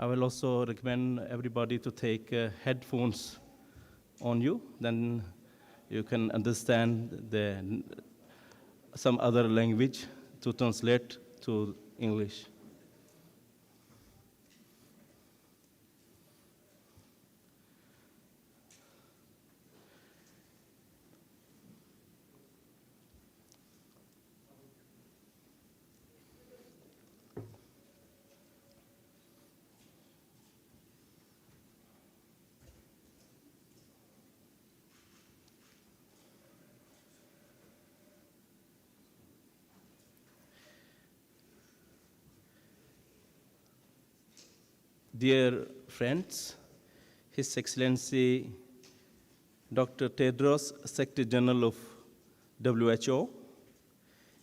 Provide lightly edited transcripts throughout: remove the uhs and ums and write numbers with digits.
I will also recommend everybody to take headphones on you, then you can understand some other language to translate to English. Dear friends, His Excellency Dr. Tedros, Secretary General of WHO,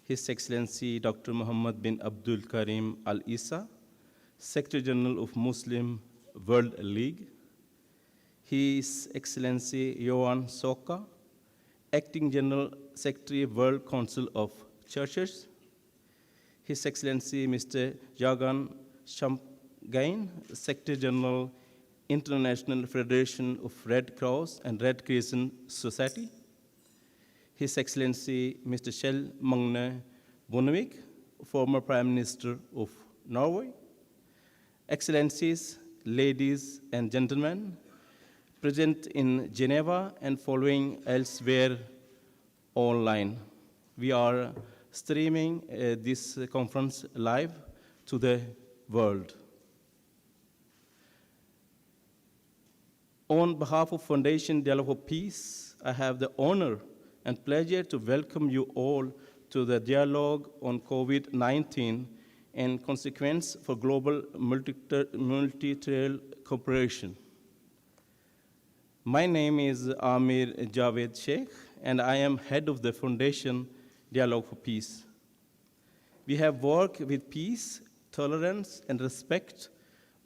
His Excellency Dr. Muhammad bin Abdul Karim Al Isa, Secretary General of Muslim World League, His Excellency Yohan Soka, Acting General Secretary World Council of Churches, His Excellency Mr. Jagan Shamgain, Secretary General International Federation of Red Cross and Red Crescent Society, His Excellency Mr. Kjell Magne Bondevik, former Prime Minister of Norway, Excellencies, ladies and gentlemen, present in Geneva and following elsewhere online. We are streaming this conference live to the world. On behalf of Foundation Dialogue for Peace, I have the honor and pleasure to welcome you all to the dialogue on COVID-19 and consequence for global multilateral cooperation. My name is Amir Javed Sheikh, and I am head of the Foundation Dialogue for Peace. We have worked with peace, tolerance, and respect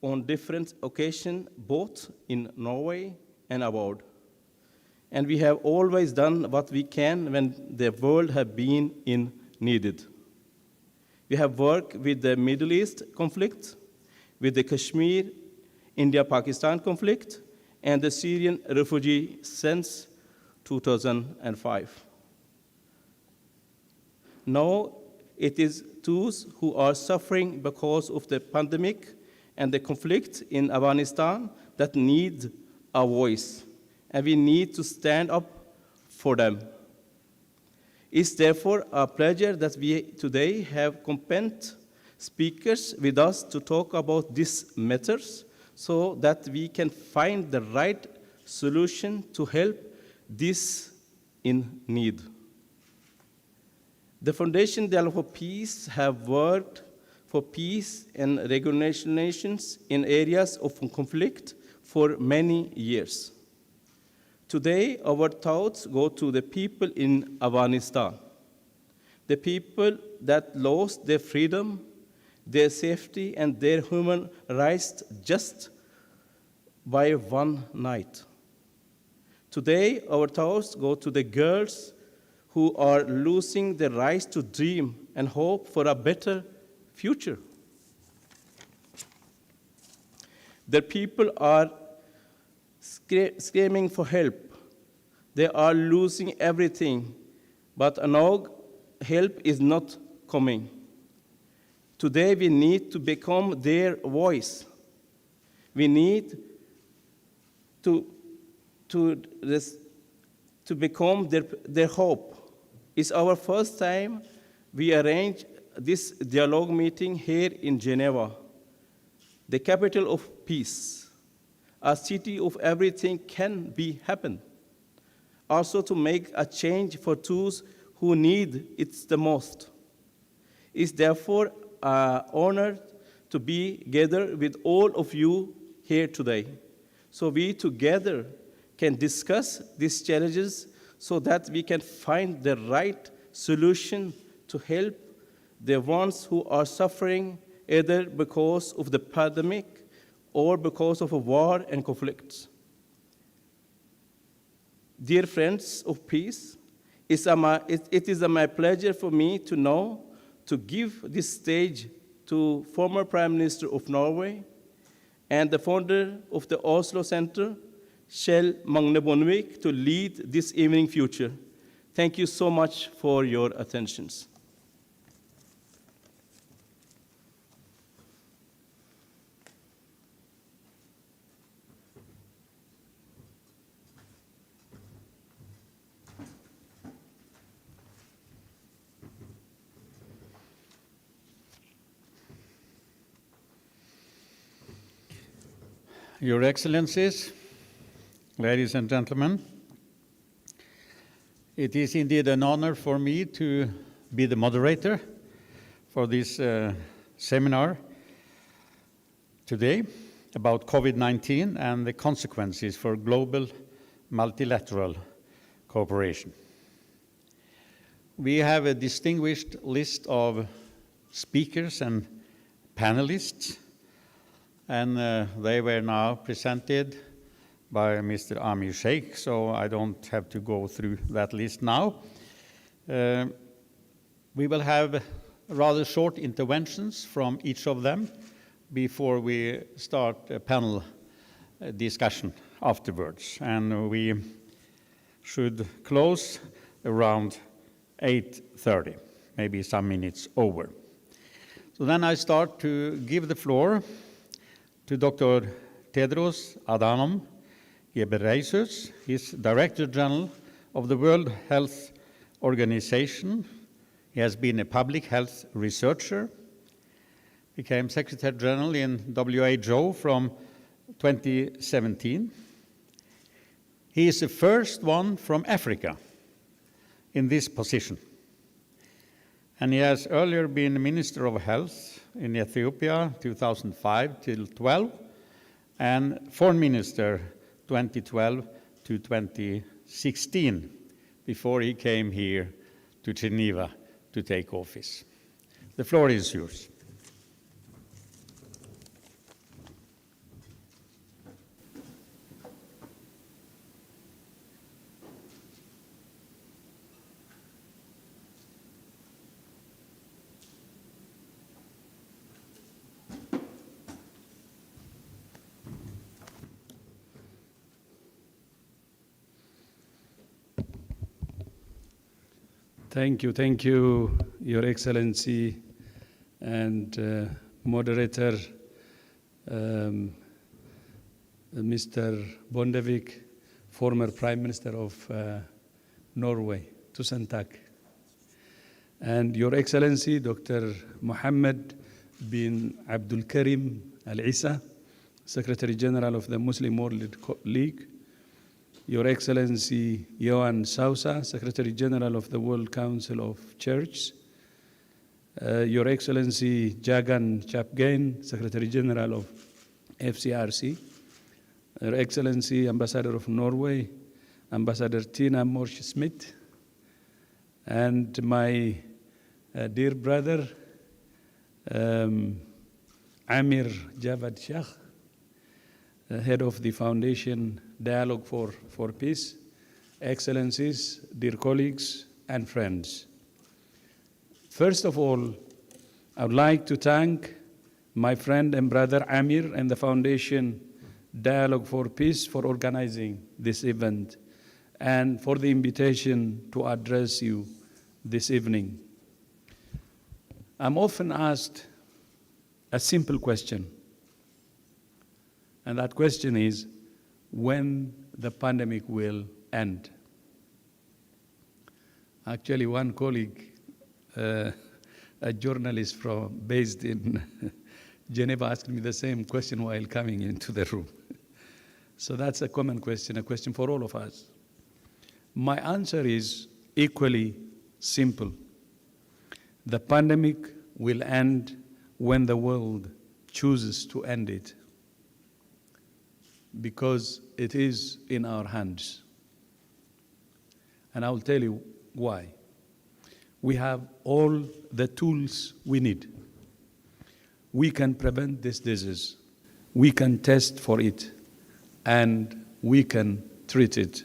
on different occasions, both in Norway and abroad. And we have always done what we can when the world has been in needed. We have worked with the Middle East conflict, with the Kashmir, India-Pakistan conflict, and the Syrian refugee since 2005. Now it is those who are suffering because of the pandemic and the conflict in Afghanistan that need a voice, and we need to stand up for them. It's therefore a pleasure that we today have competent speakers with us to talk about these matters so that we can find the right solution to help these in need. The Foundation Dialogue for Peace have worked for peace and reconciliations in areas of conflict for many years. Today, our thoughts go to the people in Afghanistan, the people that lost their freedom, their safety, and their human rights just by one night. Today, our thoughts go to the girls who are losing the right to dream and hope for a better future. The people are screaming for help. They are losing everything, but no help is not coming. Today we need to become their voice. We need to become their hope. It's our first time we arrange this dialogue meeting here in Geneva, the capital of peace, a city of everything can be happen. Also to make a change for those who need it the most. It's therefore an honor to be together with all of you here today, so we together can discuss these challenges so that we can find the right solution to help the ones who are suffering either because of the pandemic or because of a war and conflicts. Dear friends of peace, it is my pleasure for me to know to give this stage to former Prime Minister of Norway and the founder of the Oslo Center, Kjell Magne Bondevik, to lead this evening future. Thank you so much for your attentions. Your Excellencies, ladies and gentlemen, it is indeed an honor for me to be the moderator for this seminar today about COVID-19 and the consequences for global multilateral cooperation. We have a distinguished list of speakers and panelists, and they were now presented by Mr. Amir Sheikh, so I don't have to go through that list now. We will have rather short interventions from each of them before we start a panel discussion afterwards, and we should close around 8:30, maybe some minutes over. So then I start to give the floor to Dr. Tedros Adhanom Ghebreyesus. He's Director General of the World Health Organization. He has been a public health researcher, became Secretary General in WHO from 2017. He is the first one from Africa in this position. And he has earlier been Minister of Health in Ethiopia, 2005 till 12, and Foreign Minister 2012 to 2016, before he came here to Geneva to take office. The floor is yours. Thank you, Your Excellency and moderator, Mr. Bondevik, former Prime Minister of Norway, Tusen takk. And Your Excellency, Dr. Mohammed bin Abdul Karim Al Isa, Secretary General of the Muslim World League, Your Excellency Yohann Sousa, Secretary General of the World Council of Churches, Your Excellency Jagan Chapgain, Secretary General of FCRC, Your Excellency Ambassador of Norway, Ambassador Tina Morsch-Smith, and my dear brother, Amir Javad Shah, head of the Foundation Dialogue for Peace, Excellencies, dear colleagues and friends. First of all, I would like to thank my friend and brother Amir and the Foundation Dialogue for Peace for organizing this event and for the invitation to address you this evening. I'm often asked a simple question, and that question is, when the pandemic will end. Actually, one colleague, a journalist based in Geneva, asked me the same question while coming into the room. So that's a common question, a question for all of us. My answer is equally simple. The pandemic will end when the world chooses to end it, because it is in our hands. And I will tell you why. We have all the tools we need. We can prevent this disease. We can test for it, and we can treat it.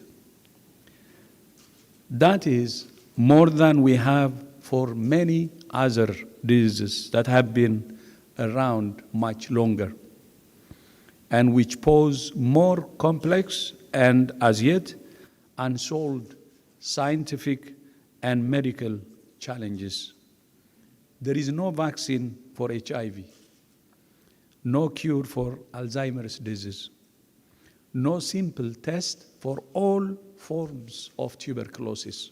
That is more than we have for many other diseases that have been around much longer. and which pose more complex and as yet unsolved scientific and medical challenges. There is no vaccine for HIV, no cure for Alzheimer's disease, no simple test for all forms of tuberculosis.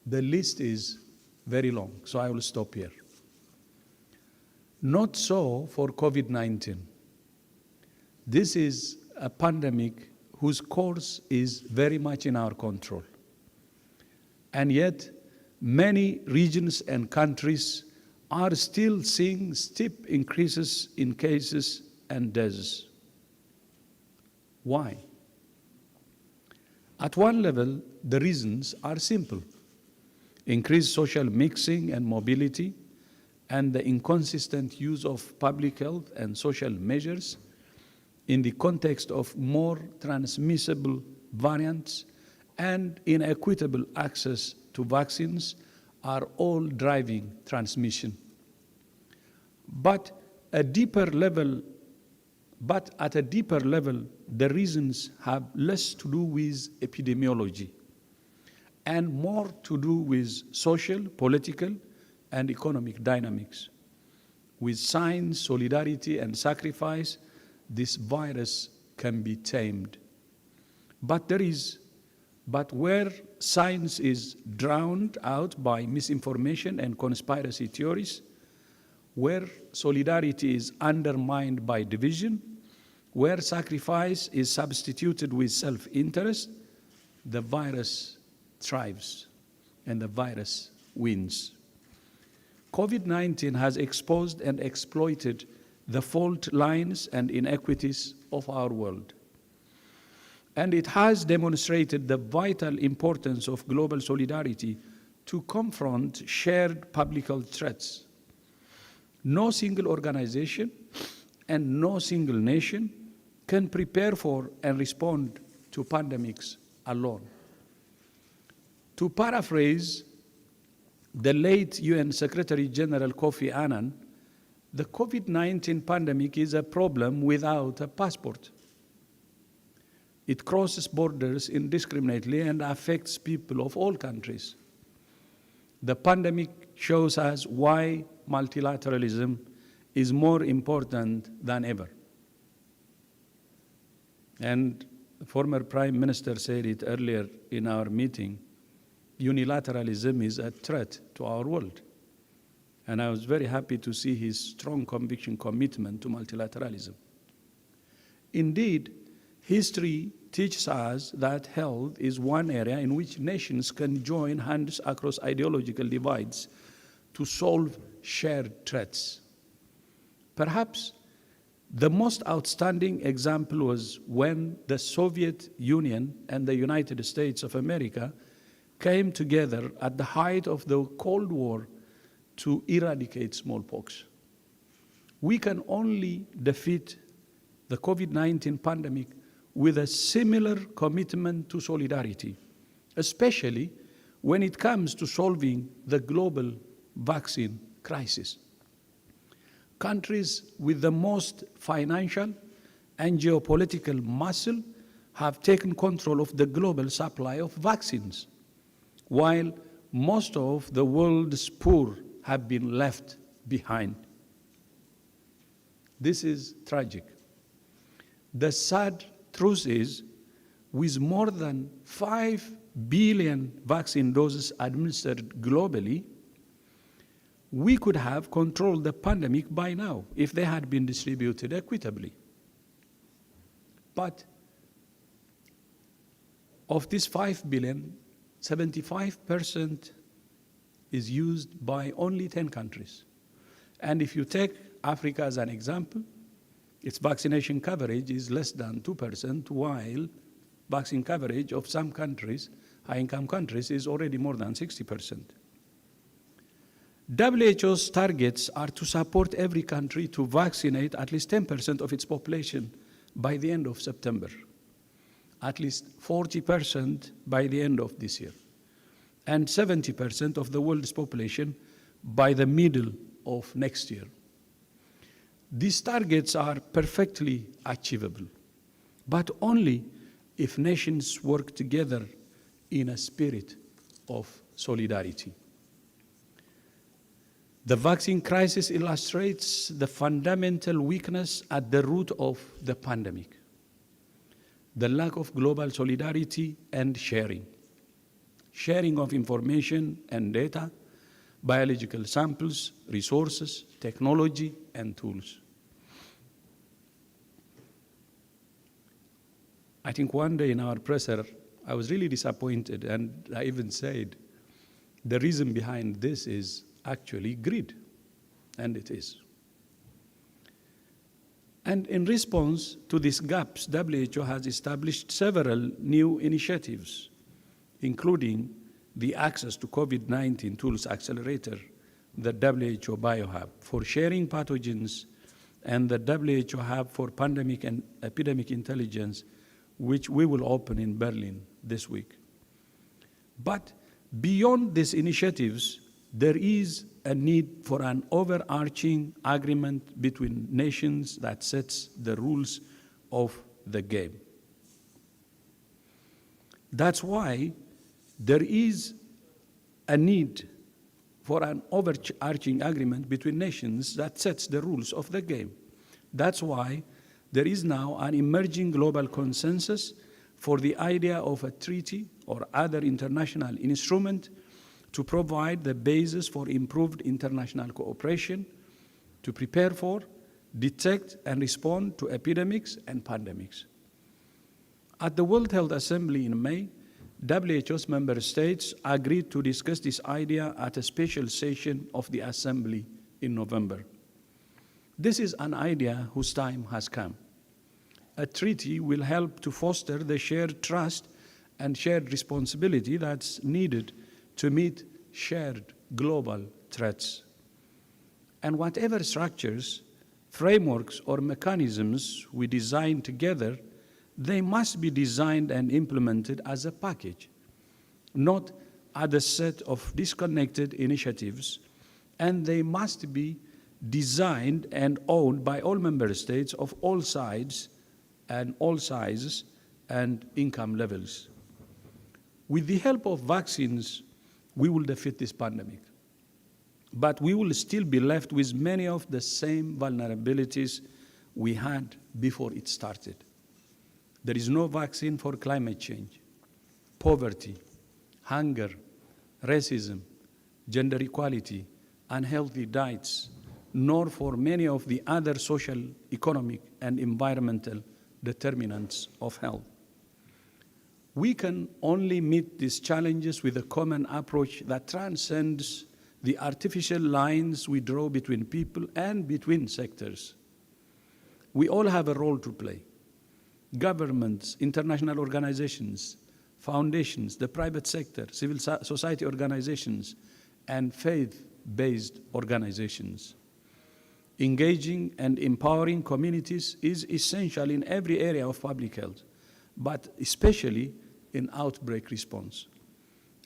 The list is very long, so I will stop here. Not so for COVID-19. This is a pandemic whose course is very much in our control. And yet, many regions and countries are still seeing steep increases in cases and deaths. Why? At one level, the reasons are simple. Increased social mixing and mobility, and the inconsistent use of public health and social measures in the context of more transmissible variants and inequitable access to vaccines are all driving transmission. But at a deeper level, the reasons have less to do with epidemiology and more to do with social, political, and economic dynamics. With science, solidarity, and sacrifice, this virus can be tamed. But where science is drowned out by misinformation and conspiracy theories, where solidarity is undermined by division, where sacrifice is substituted with self-interest, the virus thrives and the virus wins. COVID-19 has exposed and exploited the fault lines and inequities of our world. And it has demonstrated the vital importance of global solidarity to confront shared public health threats. No single organization and no single nation can prepare for and respond to pandemics alone. To paraphrase the late UN Secretary General Kofi Annan, the COVID-19 pandemic is a problem without a passport. It crosses borders indiscriminately and affects people of all countries. The pandemic shows us why multilateralism is more important than ever. And the former Prime Minister said it earlier in our meeting, unilateralism is a threat to our world. And I was very happy to see his strong conviction commitment to multilateralism. Indeed, history teaches us that health is one area in which nations can join hands across ideological divides to solve shared threats. Perhaps the most outstanding example was when the Soviet Union and the United States of America came together at the height of the Cold War to eradicate smallpox. We can only defeat the COVID-19 pandemic with a similar commitment to solidarity, especially when it comes to solving the global vaccine crisis. Countries with the most financial and geopolitical muscle have taken control of the global supply of vaccines, while most of the world's poor have been left behind. This is tragic. The sad truth is, with more than 5 billion vaccine doses administered globally, we could have controlled the pandemic by now if they had been distributed equitably. But of this 5 billion, 75% is used by only 10 countries. And if you take Africa as an example, its vaccination coverage is less than 2%, while vaccine coverage of some countries, high-income countries, is already more than 60%. WHO's targets are to support every country to vaccinate at least 10% of its population by the end of September, at least 40% by the end of this year, and 70% of the world's population by the middle of next year. These targets are perfectly achievable, but only if nations work together in a spirit of solidarity. The vaccine crisis illustrates the fundamental weakness at the root of the pandemic: the lack of global solidarity and sharing of information and data, biological samples, resources, technology, and tools. I think one day in our presser, I was really disappointed, and I even said, the reason behind this is actually greed, and it is. And in response to these gaps, WHO has established several new initiatives, including the Access to COVID-19 Tools Accelerator, the WHO BioHub for sharing pathogens, and the WHO Hub for Pandemic and Epidemic Intelligence, which we will open in Berlin this week. But beyond these initiatives, there is a need for an overarching agreement between nations that sets the rules of the game. That's why there is a need for an overarching agreement between nations that sets the rules of the game. That's why there is now an emerging global consensus for the idea of a treaty or other international instrument to provide the basis for improved international cooperation to prepare for, detect, and respond to epidemics and pandemics. At the World Health Assembly in May, WHO's member states agreed to discuss this idea at a special session of the Assembly in November. This is an idea whose time has come. A treaty will help to foster the shared trust and shared responsibility that's needed to meet shared global threats. And whatever structures, frameworks, or mechanisms we design together, they must be designed and implemented as a package, not as a set of disconnected initiatives, and they must be designed and owned by all member states of all sides and all sizes and income levels. With the help of vaccines, we will defeat this pandemic, but we will still be left with many of the same vulnerabilities we had before it started. There is no vaccine for climate change, poverty, hunger, racism, gender equality, unhealthy diets, nor for many of the other social, economic, and environmental determinants of health. We can only meet these challenges with a common approach that transcends the artificial lines we draw between people and between sectors. We all have a role to play. Governments, international organizations, foundations, the private sector, civil society organizations, and faith-based organizations. Engaging and empowering communities is essential in every area of public health, but especially in outbreak response.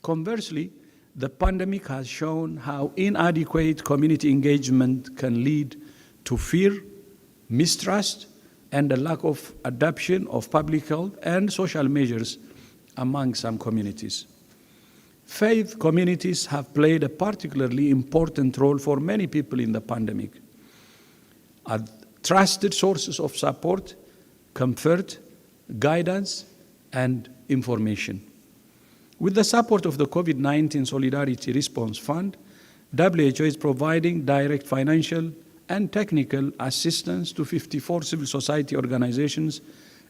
Conversely, the pandemic has shown how inadequate community engagement can lead to fear, mistrust, and a lack of adoption of public health and social measures among some communities. Faith communities have played a particularly important role for many people in the pandemic, as trusted sources of support, comfort, guidance, and information. With the support of the COVID-19 Solidarity Response Fund, WHO is providing direct financial and technical assistance to 54 civil society organizations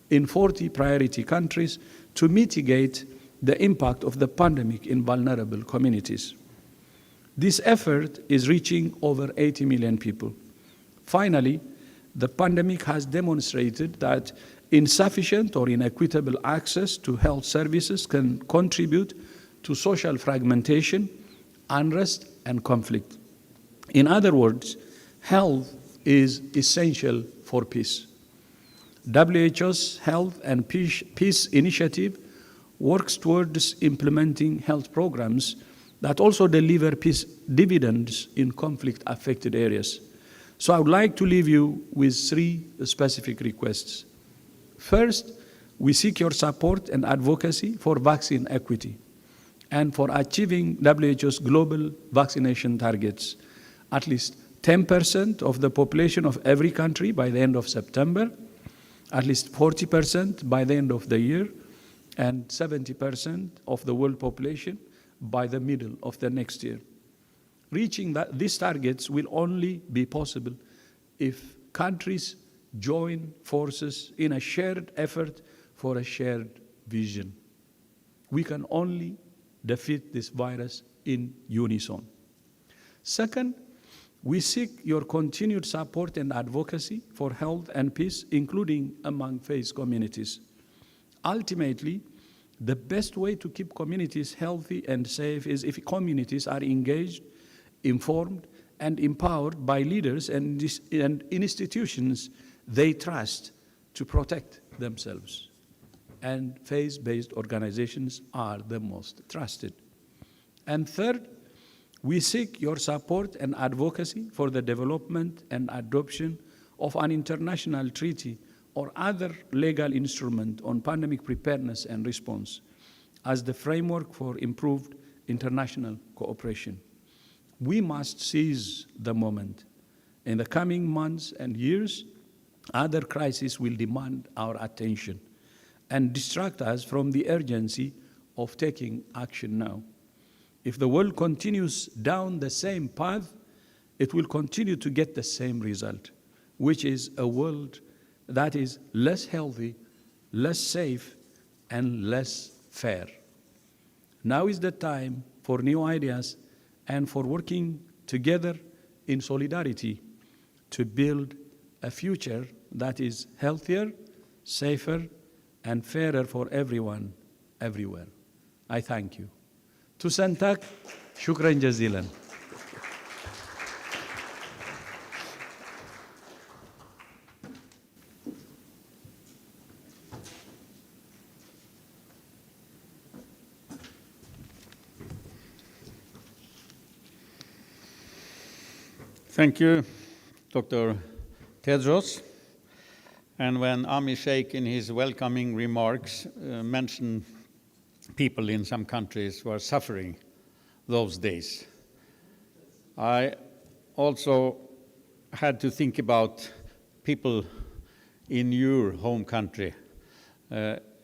in 40 priority countries to mitigate the impact of the pandemic in vulnerable communities. This effort is reaching over 80 million people. Finally, the pandemic has demonstrated that insufficient or inequitable access to health services can contribute to social fragmentation, unrest, and conflict. In other words, health is essential for peace. WHO's Health and Peace Initiative works towards implementing health programs that also deliver peace dividends in conflict-affected areas. So I would like to leave you with 3 specific requests. First, we seek your support and advocacy for vaccine equity and for achieving WHO's global vaccination targets. At least 10% of the population of every country by the end of September, at least 40% by the end of the year, and 70% of the world population by the middle of the next year. Reaching these targets will only be possible if countries join forces in a shared effort for a shared vision. We can only defeat this virus in unison. Second, we seek your continued support and advocacy for health and peace, including among faith communities. Ultimately, the best way to keep communities healthy and safe is if communities are engaged, informed, and empowered by leaders and institutions they trust to protect themselves. And faith-based organizations are the most trusted. And third, we seek your support and advocacy for the development and adoption of an international treaty or other legal instrument on pandemic preparedness and response as the framework for improved international cooperation. We must seize the moment. In the coming months and years, other crises will demand our attention and distract us from the urgency of taking action now. If the world continues down the same path, it will continue to get the same result, which is a world that is less healthy, less safe, and less fair. Now is the time for new ideas and for working together in solidarity to build a future that is healthier, safer, and fairer for everyone, everywhere. I thank you. Tusantak, shukran jazilan. Thank you, Dr. Tedros. And when Ami Sheikh in his welcoming remarks mentioned people in some countries who are suffering those days, I also had to think about people in your home country,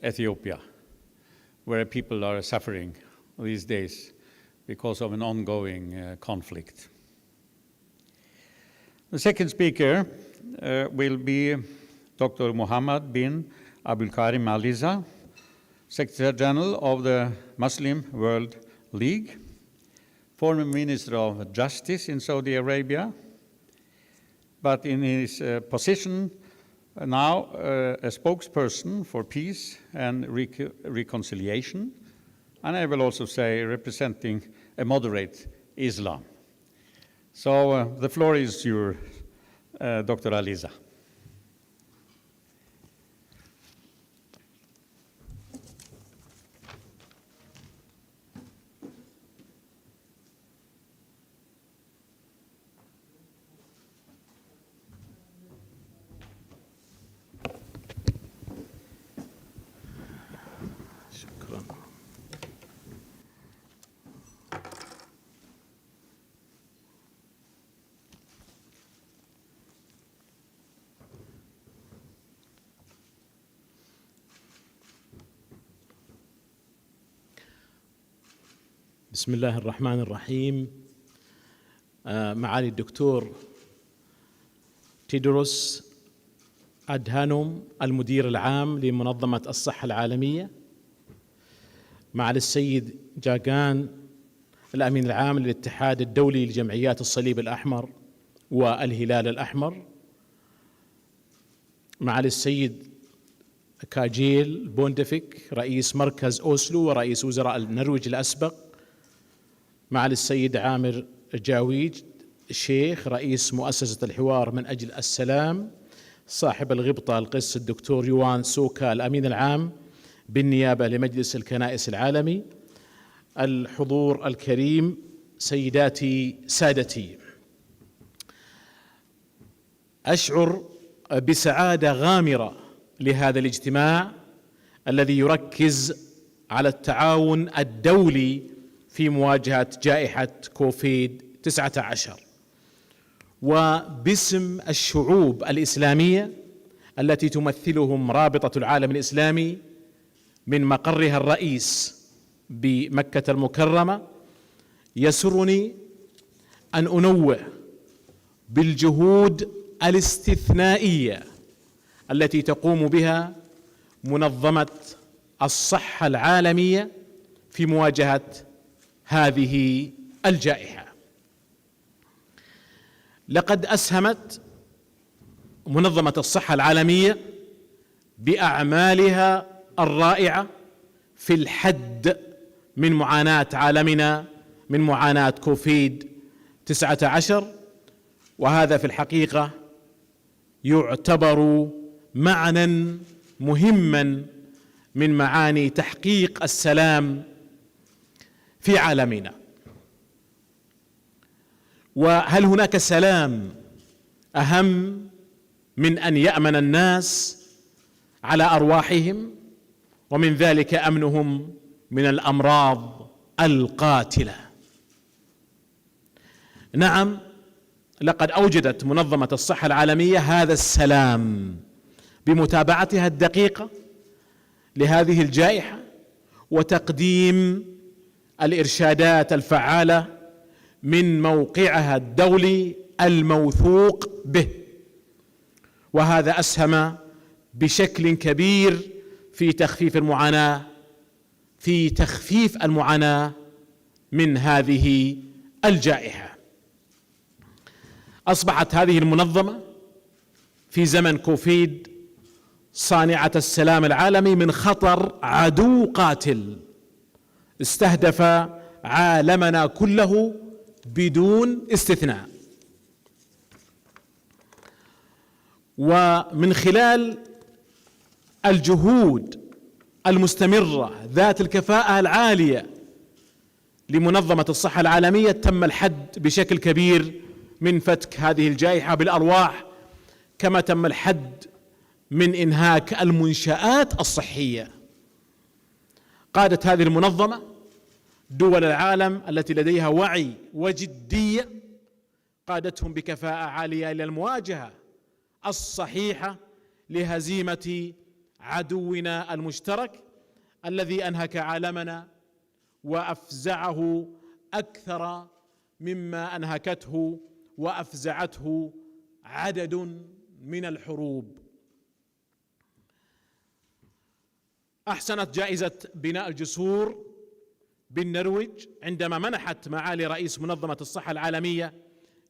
Ethiopia, where people are suffering these days because of an ongoing conflict. The second speaker will be Dr. Muhammad bin Abdulkarim Al-Isa, Secretary General of the Muslim World League, former Minister of Justice in Saudi Arabia, but in his position now a spokesperson for peace and reconciliation, and I will also say representing a moderate Islam. So the floor is yours, Dr. Al-Isa. بسم الله الرحمن الرحيم. معالي الدكتور تيدروس أدهانوم المدير العام لمنظمة الصحة العالمية، معالي السيد جاغان الأمين العام للاتحاد الدولي لجمعيات الصليب الأحمر والهلال الأحمر، معالي السيد كاجيل بوندفيك رئيس مركز أوسلو ورئيس وزراء النرويج الأسبق، معالي السيد عامر جاويد الشيخ رئيس مؤسسة الحوار من أجل السلام، صاحب الغبطة القس الدكتور يوان سوكا الأمين العام بالنيابة لمجلس الكنائس العالمي، الحضور الكريم، سيداتي سادتي، أشعر بسعادة غامرة لهذا الاجتماع الذي يركز على التعاون الدولي في مواجهة جائحة كوفيد-19، وباسم الشعوب الإسلامية التي تمثلهم رابطة العالم الإسلامي من مقرها الرئيس بمكة المكرمة، يسرني أن أنوه بالجهود الاستثنائية التي تقوم بها منظمة الصحة العالمية في مواجهة هذه الجائحة. لقد أسهمت منظمة الصحة العالمية بأعمالها الرائعة في الحد من معاناة عالمنا من معاناة كوفيد-19، وهذا في الحقيقة يعتبر معنى مهما من معاني تحقيق السلام في عالمنا. وهل هناك سلام أهم من أن يأمن الناس على أرواحهم، ومن ذلك أمنهم من الأمراض القاتلة؟ نعم، لقد أوجدت منظمة الصحة العالمية هذا السلام بمتابعتها الدقيقة لهذه الجائحة وتقديم الإرشادات الفعالة من موقعها الدولي الموثوق به، وهذا أسهم بشكل كبير في تخفيف المعاناة من هذه الجائحة. أصبحت هذه المنظمة في زمن كوفيد صانعة السلام العالمي من خطر عدو قاتل استهدف عالمنا كله بدون استثناء. ومن خلال الجهود المستمرة ذات الكفاءة العالية لمنظمة الصحة العالمية تم الحد بشكل كبير من فتك هذه الجائحة بالأرواح، كما تم الحد من إنهاك المنشآت الصحية. قادت هذه المنظمة دول العالم التي لديها وعي وجدية، قادتهم بكفاءة عالية إلى المواجهة الصحيحة لهزيمة عدونا المشترك الذي أنهك عالمنا وأفزعه أكثر مما أنهكته وأفزعته عدد من الحروب. أحسنت جائزة بناء الجسور بالنرويج عندما منحت معالي رئيس منظمة الصحة العالمية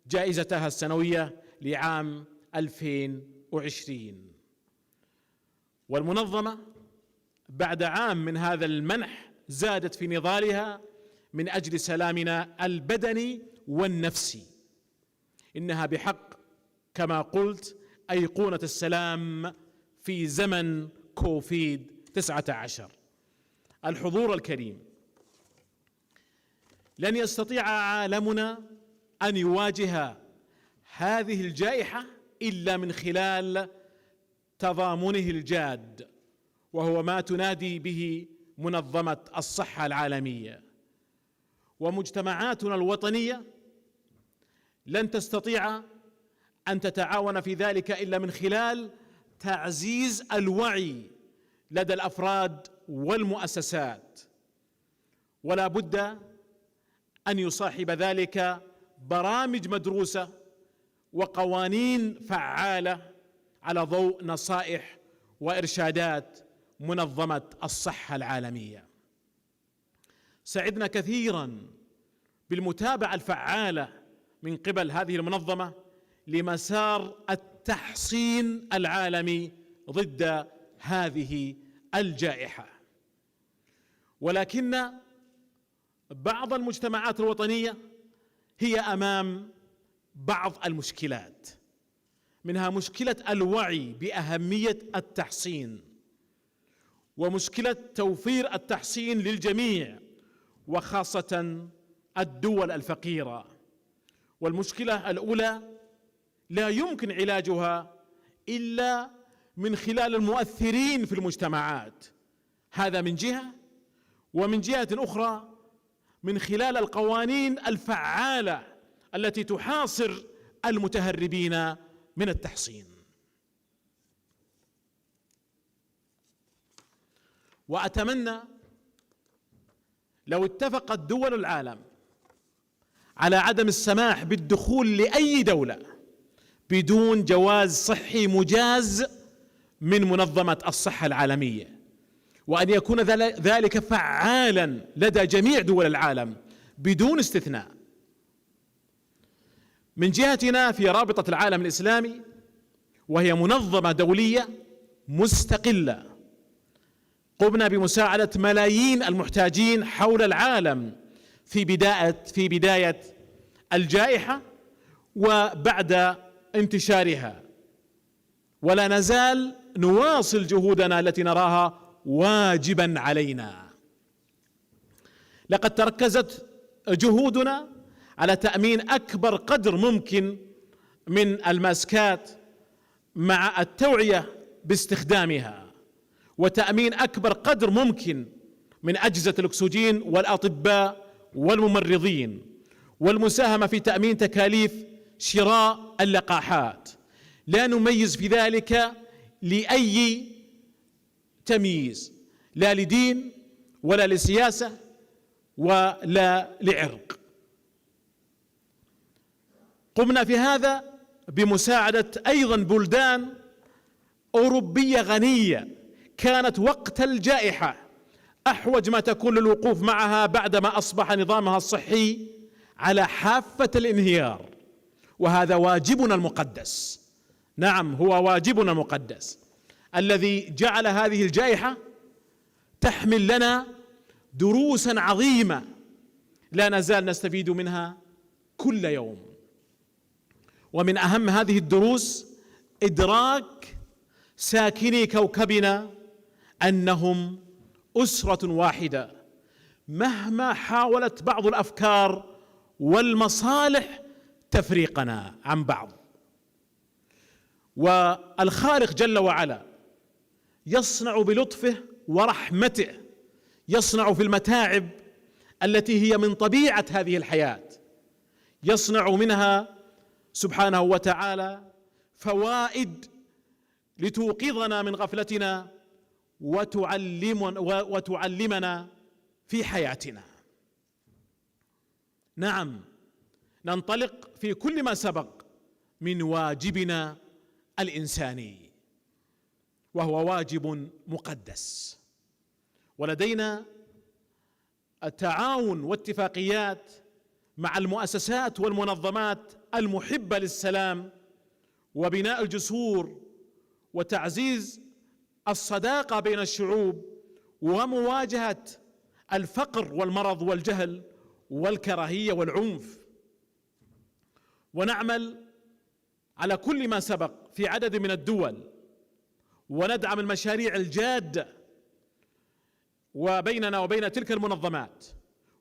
جائزتها السنوية لعام 2020. والمنظمة بعد عام من هذا المنح زادت في نضالها من أجل سلامنا البدني والنفسي. إنها بحق كما قلت أيقونة السلام في زمن كوفيد-19. الحضور الكريم، لن يستطيع عالمنا أن يواجه هذه الجائحة إلا من خلال تضامنه الجاد، وهو ما تنادي به منظمة الصحة العالمية. ومجتمعاتنا الوطنية لن تستطيع أن تتعاون في ذلك إلا من خلال تعزيز الوعي لدى الأفراد والمؤسسات، ولا بد أن يصاحب ذلك برامج مدروسة وقوانين فعالة على ضوء نصائح وإرشادات منظمة الصحة العالمية. سعدنا كثيراً بالمتابعة الفعالة من قبل هذه المنظمة لمسار التحصين العالمي ضد هذه الجائحة. ولكن بعض المجتمعات الوطنية هي أمام بعض المشكلات، منها مشكلة الوعي بأهمية التحصين، ومشكلة توفير التحصين للجميع وخاصة الدول الفقيرة. والمشكلة الأولى لا يمكن علاجها إلا من خلال المؤثرين في المجتمعات، هذا من جهة، ومن جهة أخرى من خلال القوانين الفعالة التي تحاصر المتهربين من التحصين. وأتمنى لو اتفقت دول العالم على عدم السماح بالدخول لأي دولة بدون جواز صحي مجاز من منظمة الصحة العالمية، وأن يكون ذلك فعالا لدى جميع دول العالم بدون استثناء. من جهتنا في رابطة العالم الإسلامي، وهي منظمة دولية مستقلة، قمنا بمساعدة ملايين المحتاجين حول العالم في بداية الجائحة وبعد انتشارها، ولا نزال نواصل جهودنا التي نراها واجبا علينا. لقد تركزت جهودنا على تأمين أكبر قدر ممكن من الماسكات مع التوعية باستخدامها، وتأمين أكبر قدر ممكن من أجهزة الأكسجين والأطباء والممرضين، والمساهمة في تأمين تكاليف شراء اللقاحات. لا نميز في ذلك لأي تمييز، لا لدين ولا لسياسة ولا لعرق. قمنا في هذا بمساعدة أيضا بلدان أوروبية غنية كانت وقت الجائحة أحوج ما تكون للوقوف معها بعدما أصبح نظامها الصحي على حافة الانهيار، وهذا واجبنا المقدس. نعم، هو واجبنا المقدس الذي جعل هذه الجائحة تحمل لنا دروسا عظيمة لا نزال نستفيد منها كل يوم. ومن أهم هذه الدروس إدراك ساكني كوكبنا أنهم أسرة واحدة، مهما حاولت بعض الأفكار والمصالح تفريقنا عن بعض. والخالق جل وعلا يصنع بلطفه ورحمته، يصنع في المتاعب التي هي من طبيعة هذه الحياة، يصنع منها سبحانه وتعالى فوائد لتوقظنا من غفلتنا وتعلمنا في حياتنا. نعم، ننطلق في كل ما سبق من واجبنا الإنساني، وهو واجب مقدس، ولدينا التعاون واتفاقيات مع المؤسسات والمنظمات المحبة للسلام وبناء الجسور وتعزيز الصداقة بين الشعوب ومواجهة الفقر والمرض والجهل والكراهية والعنف. ونعمل على كل ما سبق في عدد من الدول، وندعم المشاريع الجادة، وبيننا وبين تلك المنظمات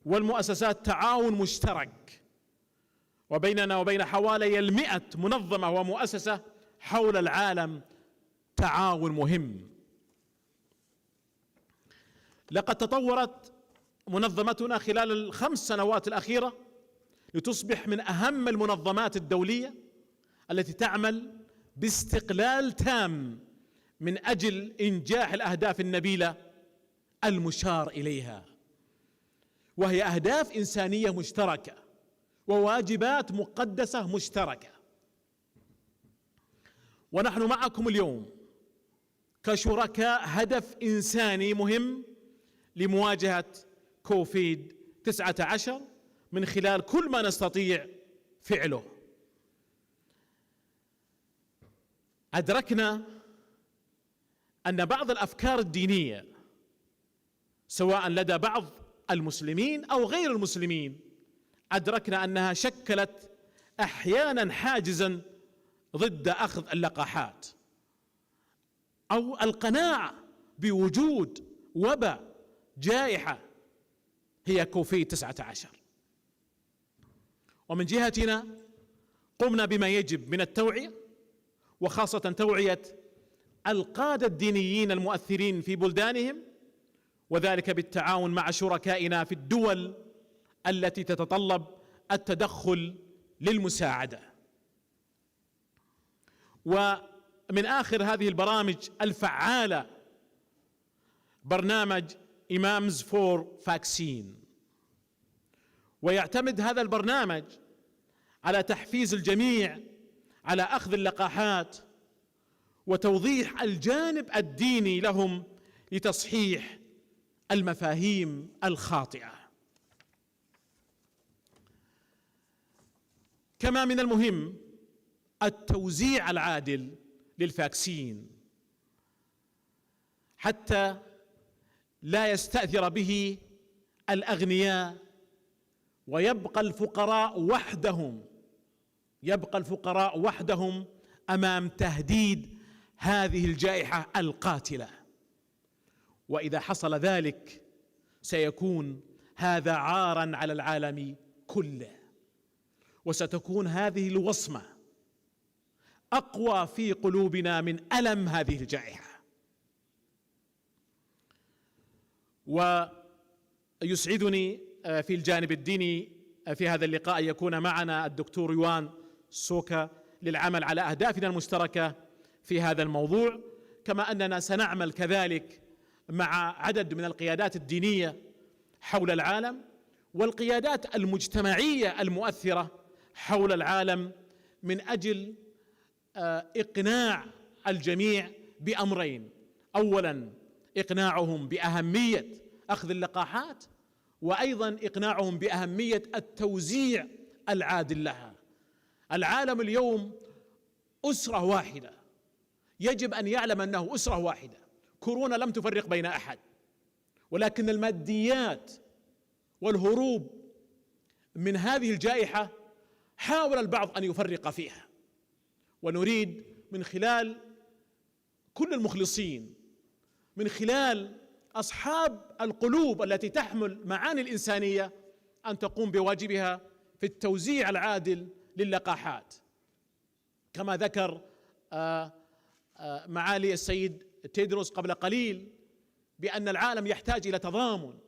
والمؤسسات تعاون مشترك، وبيننا وبين حوالي 100 منظمة ومؤسسة حول العالم تعاون مهم. لقد تطورت منظمتنا خلال ال5 سنوات الأخيرة لتصبح من أهم المنظمات الدولية التي تعمل باستقلال تام من أجل إنجاح الأهداف النبيلة المشار إليها، وهي أهداف إنسانية مشتركة وواجبات مقدسة مشتركة. ونحن معكم اليوم كشركاء هدف إنساني مهم لمواجهة كوفيد-19 من خلال كل ما نستطيع فعله. أدركنا أن بعض الأفكار الدينية سواء لدى بعض المسلمين أو غير المسلمين، أدركنا أنها شكلت أحيانا حاجزا ضد أخذ اللقاحات أو القناعة بوجود وباء جائحة هي كوفيد-19. ومن جهتنا قمنا بما يجب من التوعية، وخاصة توعية القادة الدينيين المؤثرين في بلدانهم، وذلك بالتعاون مع شركائنا في الدول التي تتطلب التدخل للمساعدة. ومن آخر هذه البرامج الفعالة برنامج إمامز فور فاكسين، ويعتمد هذا البرنامج على تحفيز الجميع على أخذ اللقاحات وتوضيح الجانب الديني لهم لتصحيح المفاهيم الخاطئة. كما من المهم التوزيع العادل للفاكسين حتى لا يستأثر به الأغنياء ويبقى الفقراء وحدهم أمام تهديد هذه الجائحة القاتلة. وإذا حصل ذلك سيكون هذا عاراً على العالم كله، وستكون هذه الوصمة أقوى في قلوبنا من ألم هذه الجائحة. ويسعدني في الجانب الديني في هذا اللقاء يكون معنا الدكتور يوان سوكا للعمل على أهدافنا المشتركة في هذا الموضوع، كما أننا سنعمل كذلك مع عدد من القيادات الدينية حول العالم والقيادات المجتمعية المؤثرة حول العالم من أجل إقناع الجميع بأمرين: أولاً إقناعهم بأهمية أخذ اللقاحات، وأيضاً إقناعهم بأهمية التوزيع العادل لها. العالم اليوم أسرة واحدة، يجب أن يعلم أنه أسرة واحدة. كورونا لم تفرق بين أحد، ولكن الماديات والهروب من هذه الجائحة حاول البعض أن يفرق فيها. ونريد من خلال كل المخلصين، من خلال أصحاب القلوب التي تحمل معاني الإنسانية، أن تقوم بواجبها في التوزيع العادل للقاحات. كما ذكر معالي السيد تيدروس قبل قليل بأن العالم يحتاج إلى تضامن،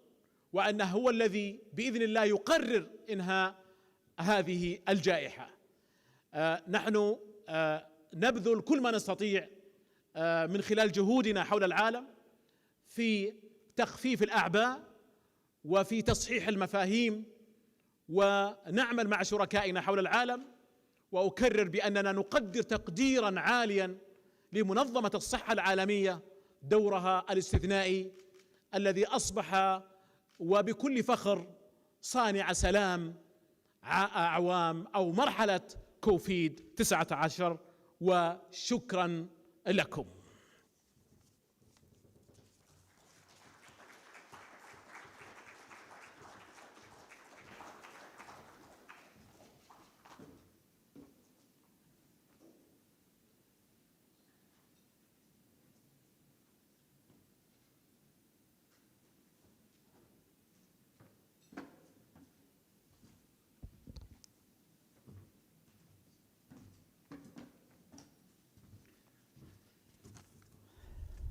وأنه هو الذي بإذن الله يقرر إنهاء هذه الجائحة. نحن نبذل كل ما نستطيع من خلال جهودنا حول العالم في تخفيف الأعباء وفي تصحيح المفاهيم، ونعمل مع شركائنا حول العالم. وأكرر بأننا نقدر تقديرا عاليا لمنظمة الصحة العالمية دورها الاستثنائي الذي أصبح وبكل فخر صانع سلام أعوام أو مرحلة كوفيد-19. وشكرا لكم.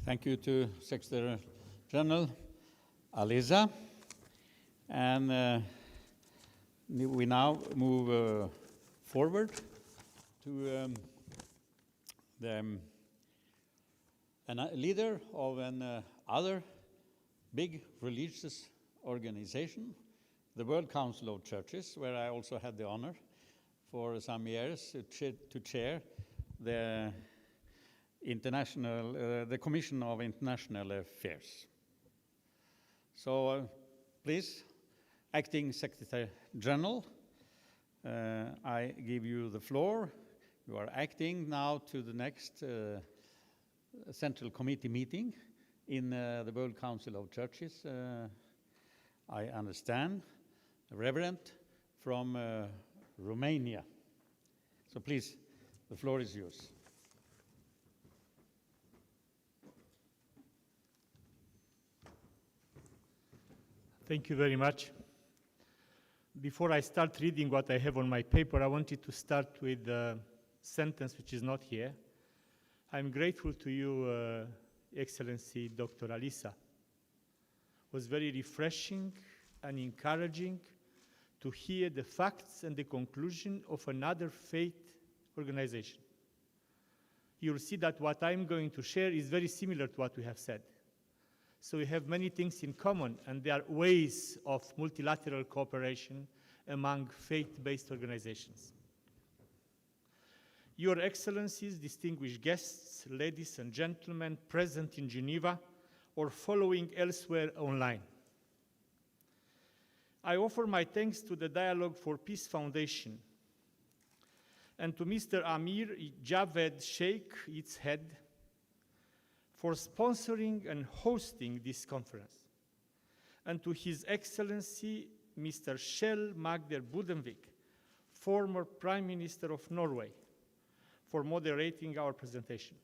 Thank you to Secretary General Aliza. And we now move forward to the leader of an other big religious organization, the World Council of Churches, where I also had the honor for some years to chair the the Commission of International Affairs. So please, Acting Secretary General, I give you the floor. You are acting now to the next Central Committee meeting in the World Council of Churches. I understand, the Reverend from Romania. So please, the floor is yours. Thank you very much. Before I start reading what I have on my paper, I wanted to start with a sentence which is not here. I'm grateful to you, Excellency Dr. Alisa. It was very refreshing and encouraging to hear the facts and the conclusion of another faith organization. You'll see that what I'm going to share is very similar to what we have said. So we have many things in common, and there are ways of multilateral cooperation among faith-based organizations. Your Excellencies, distinguished guests, ladies and gentlemen present in Geneva or following elsewhere online, I offer my thanks to the Dialogue for Peace Foundation and to Mr. Amir Javed Sheikh, its head, for sponsoring and hosting this conference, and to His Excellency Mr. Kjell Magder Budenvik, former Prime Minister of Norway, for moderating our presentation.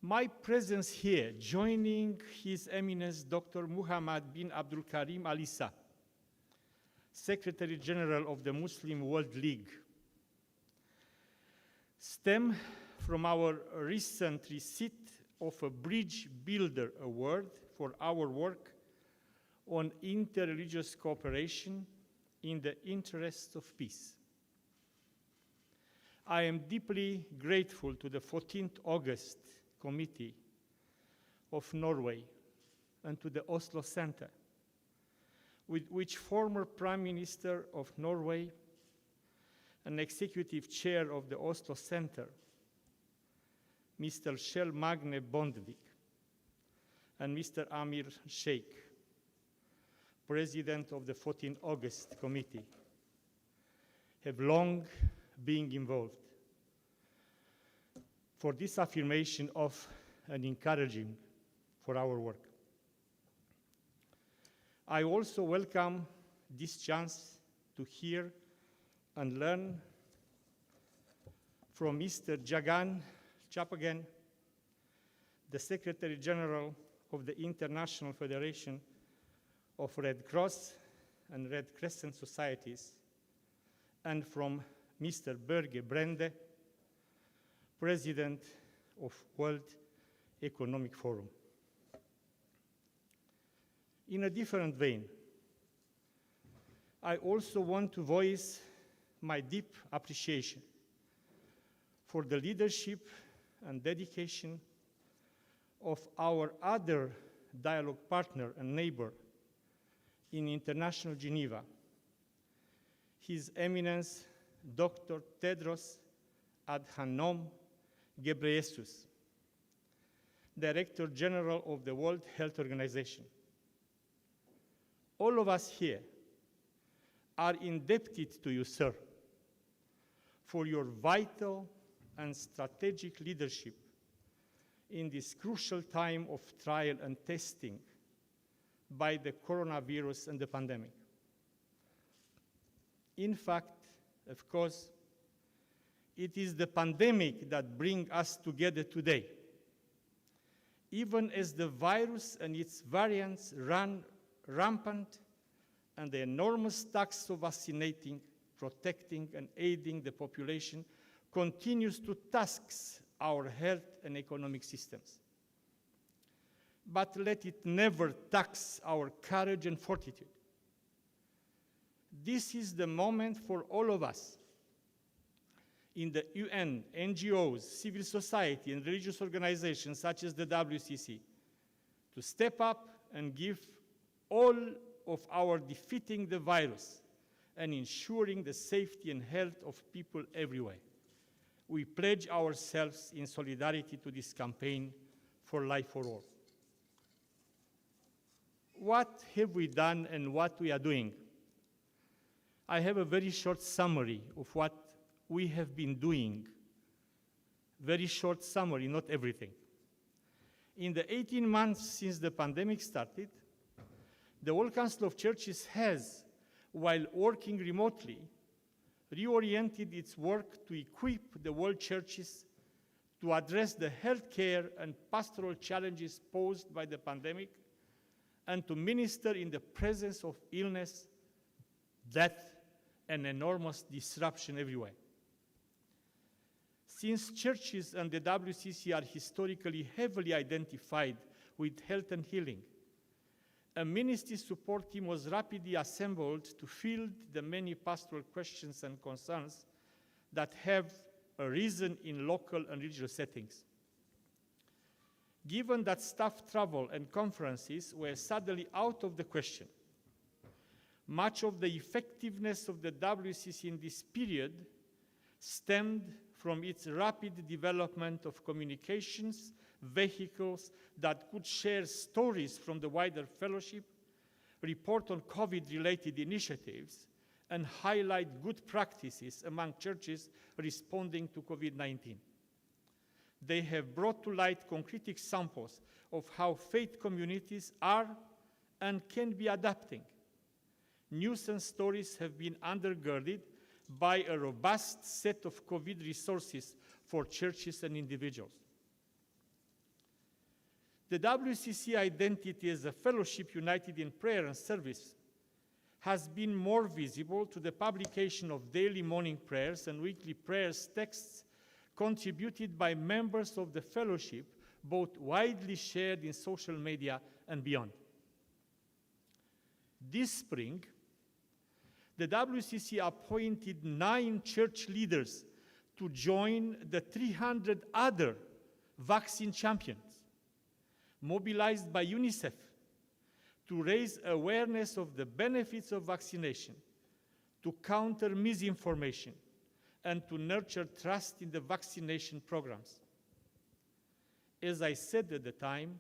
My presence here, joining His Eminence Dr. Muhammad bin Abdul Karim Alisa, Secretary General of the Muslim World League, stem from our recent receipt of a Bridge Builder Award for our work on interreligious cooperation in the interests of peace. I am deeply grateful to the 14th August Committee of Norway and to the Oslo Center, with which former Prime Minister of Norway and Executive Chair of the Oslo Center, Mr. Kjell Magne Bondevik, and Mr. Amir Sheikh, President of the 14th August Committee, have long been involved for this affirmation of and encouraging for our work. I also welcome this chance to hear and learn from Mr. Jagan Chapagan, the Secretary General of the International Federation of Red Cross and Red Crescent Societies, and from Mr. Børge Brende, President of World Economic Forum. In a different vein, I also want to voice my deep appreciation for the leadership and dedication of our other dialogue partner and neighbor in International Geneva, His Eminence Dr. Tedros Adhanom Ghebreyesus, Director General of the World Health Organization. All of us here are indebted to you, sir, for your vital and strategic leadership in this crucial time of trial and testing by the coronavirus and the pandemic. In fact, of course, it is the pandemic that brings us together today. Even as the virus and its variants run rampant and the enormous task of vaccinating, protecting, and aiding the population continues to tax our health and economic systems. But let it never tax our courage and fortitude. This is the moment for all of us in the UN, NGOs, civil society, and religious organizations such as the WCC to step up and give all of our defeating the virus and ensuring the safety and health of people everywhere. We pledge ourselves in solidarity to this campaign for life for all. What have we done and what we are doing? I have a very short summary of what we have been doing. Very short summary, not everything. In the 18 months since the pandemic started, the World Council of Churches has, while working remotely, reoriented its work to equip the world churches to address the healthcare and pastoral challenges posed by the pandemic and to minister in the presence of illness death, and enormous disruption everywhere. Since churches and the WCC are historically heavily identified with health and healing, a ministry support team was rapidly assembled to field the many pastoral questions and concerns that have arisen in local and regional settings. Given that staff travel and conferences were suddenly out of the question, much of the effectiveness of the WCC in this period stemmed from its rapid development of communications vehicles that could share stories from the wider fellowship, report on COVID-related initiatives, and highlight good practices among churches responding to COVID-19. They have brought to light concrete examples of how faith communities are and can be adapting. News and stories have been undergirded by a robust set of COVID resources for churches and individuals. The WCC identity as a fellowship united in prayer and service has been more visible to the publication of daily morning prayers and weekly prayers texts contributed by members of the fellowship, both widely shared in social media and beyond. This spring, the WCC appointed 9 church leaders to join the 300 other vaccine champions mobilized by UNICEF to raise awareness of the benefits of vaccination, to counter misinformation, and to nurture trust in the vaccination programs. As I said at the time,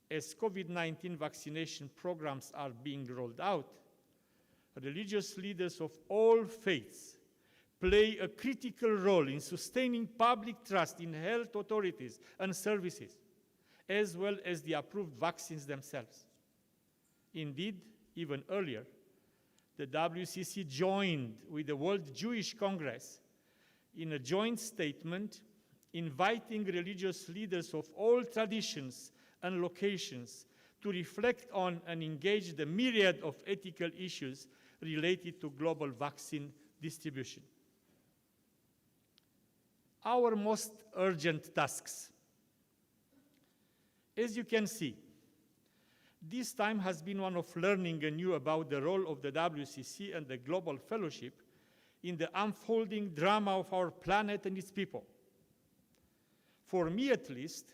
as COVID-19 vaccination programs are being rolled out, religious leaders of all faiths play a critical role in sustaining public trust in health authorities and services, as well as the approved vaccines themselves. Indeed, even earlier, the WCC joined with the World Jewish Congress in a joint statement inviting religious leaders of all traditions and locations to reflect on and engage the myriad of ethical issues related to global vaccine distribution. Our most urgent tasks. As you can see, this time has been one of learning anew about the role of the WCC and the Global Fellowship in the unfolding drama of our planet and its people. For me at least,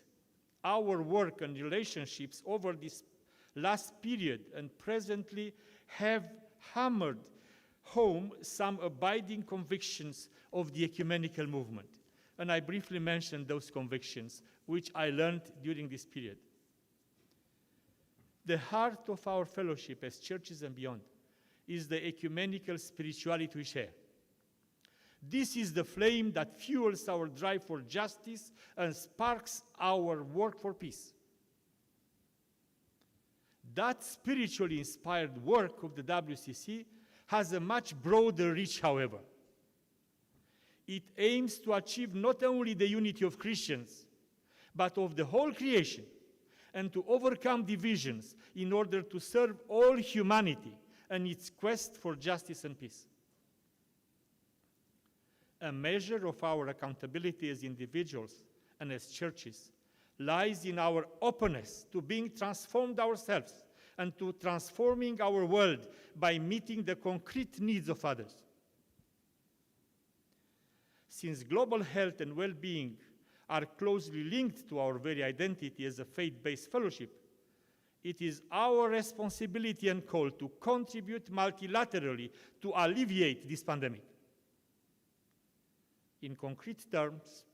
our work and relationships over this last period and presently have hammered home some abiding convictions of the ecumenical movement. And I briefly mentioned those convictions, which I learned during this period. The heart of our fellowship as churches and beyond is the ecumenical spirituality we share. This is the flame that fuels our drive for justice and sparks our work for peace. That spiritually inspired work of the WCC has a much broader reach, however. It aims to achieve not only the unity of Christians, but of the whole creation, and to overcome divisions in order to serve all humanity and its quest for justice and peace. A measure of our accountability as individuals and as churches lies in our openness to being transformed ourselves and to transforming our world by meeting the concrete needs of others. Since global health and well-being are closely linked to our very identity as a faith-based fellowship, it is our responsibility and call to contribute multilaterally to alleviate this pandemic. In concrete terms,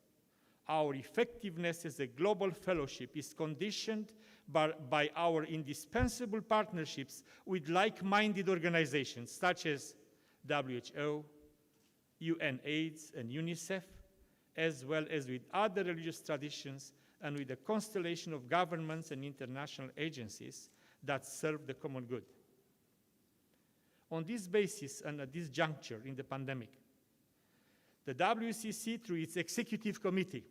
our effectiveness as a global fellowship is conditioned by our indispensable partnerships with like-minded organizations such as WHO, UNAIDS, and UNICEF, as well as with other religious traditions and with a constellation of governments and international agencies that serve the common good. On this basis and at this juncture in the pandemic, the WCC, through its executive committee,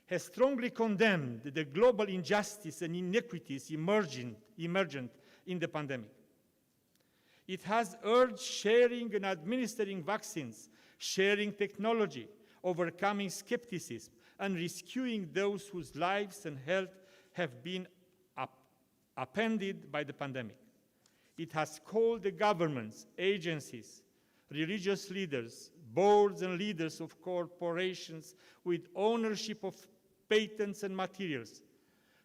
has strongly condemned the global injustice and inequities emergent in the pandemic. It has urged sharing and administering vaccines, sharing technology, overcoming skepticism, and rescuing those whose lives and health have been upended by the pandemic. It has called the governments, agencies, religious leaders, boards and leaders of corporations with ownership of patents and materials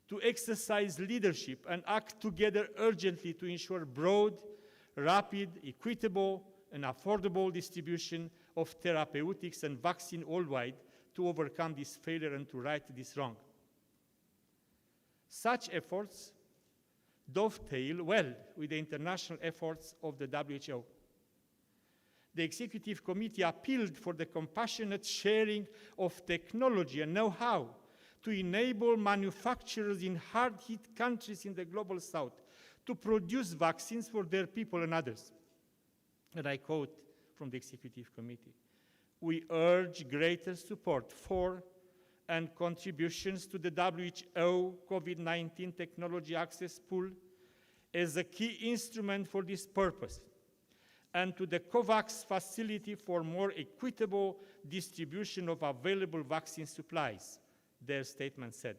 to exercise leadership and act together urgently to ensure broad, rapid, equitable, and affordable distribution of therapeutics and vaccine worldwide to overcome this failure and to right this wrong. Such efforts dovetail well with the international efforts of the WHO. The Executive Committee appealed for the compassionate sharing of technology and know-how to enable manufacturers in hard-hit countries in the Global South to produce vaccines for their people and others. And I quote from the Executive Committee, "We urge greater support for and contributions to the WHO COVID-19 Technology Access Pool as a key instrument for this purpose, and to the COVAX facility for more equitable distribution of available vaccine supplies," their statement said.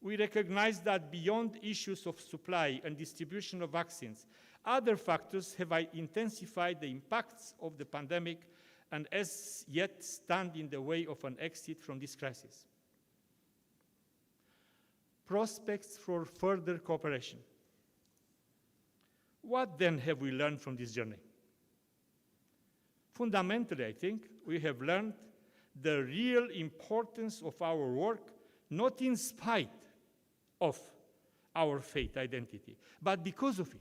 We recognize that beyond issues of supply and distribution of vaccines, other factors have intensified the impacts of the pandemic and as yet stand in the way of an exit from this crisis. Prospects for further cooperation. What then have we learned from this journey? Fundamentally, I think, we have learned the real importance of our work, not in spite of our faith identity, but because of it.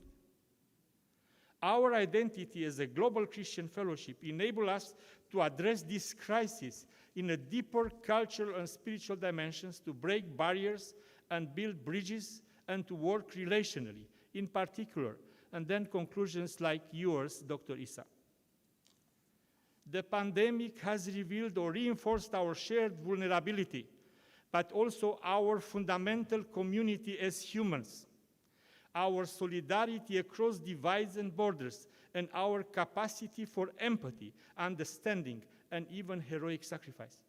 Our identity as a global Christian fellowship enables us to address this crisis in a deeper cultural and spiritual dimensions, to break barriers and build bridges, and to work relationally, in particular, and then conclusions like yours, Dr. Issa. The pandemic has revealed or reinforced our shared vulnerability, but also our fundamental community as humans, our solidarity across divides and borders, and our capacity for empathy, understanding, and even heroic sacrifice.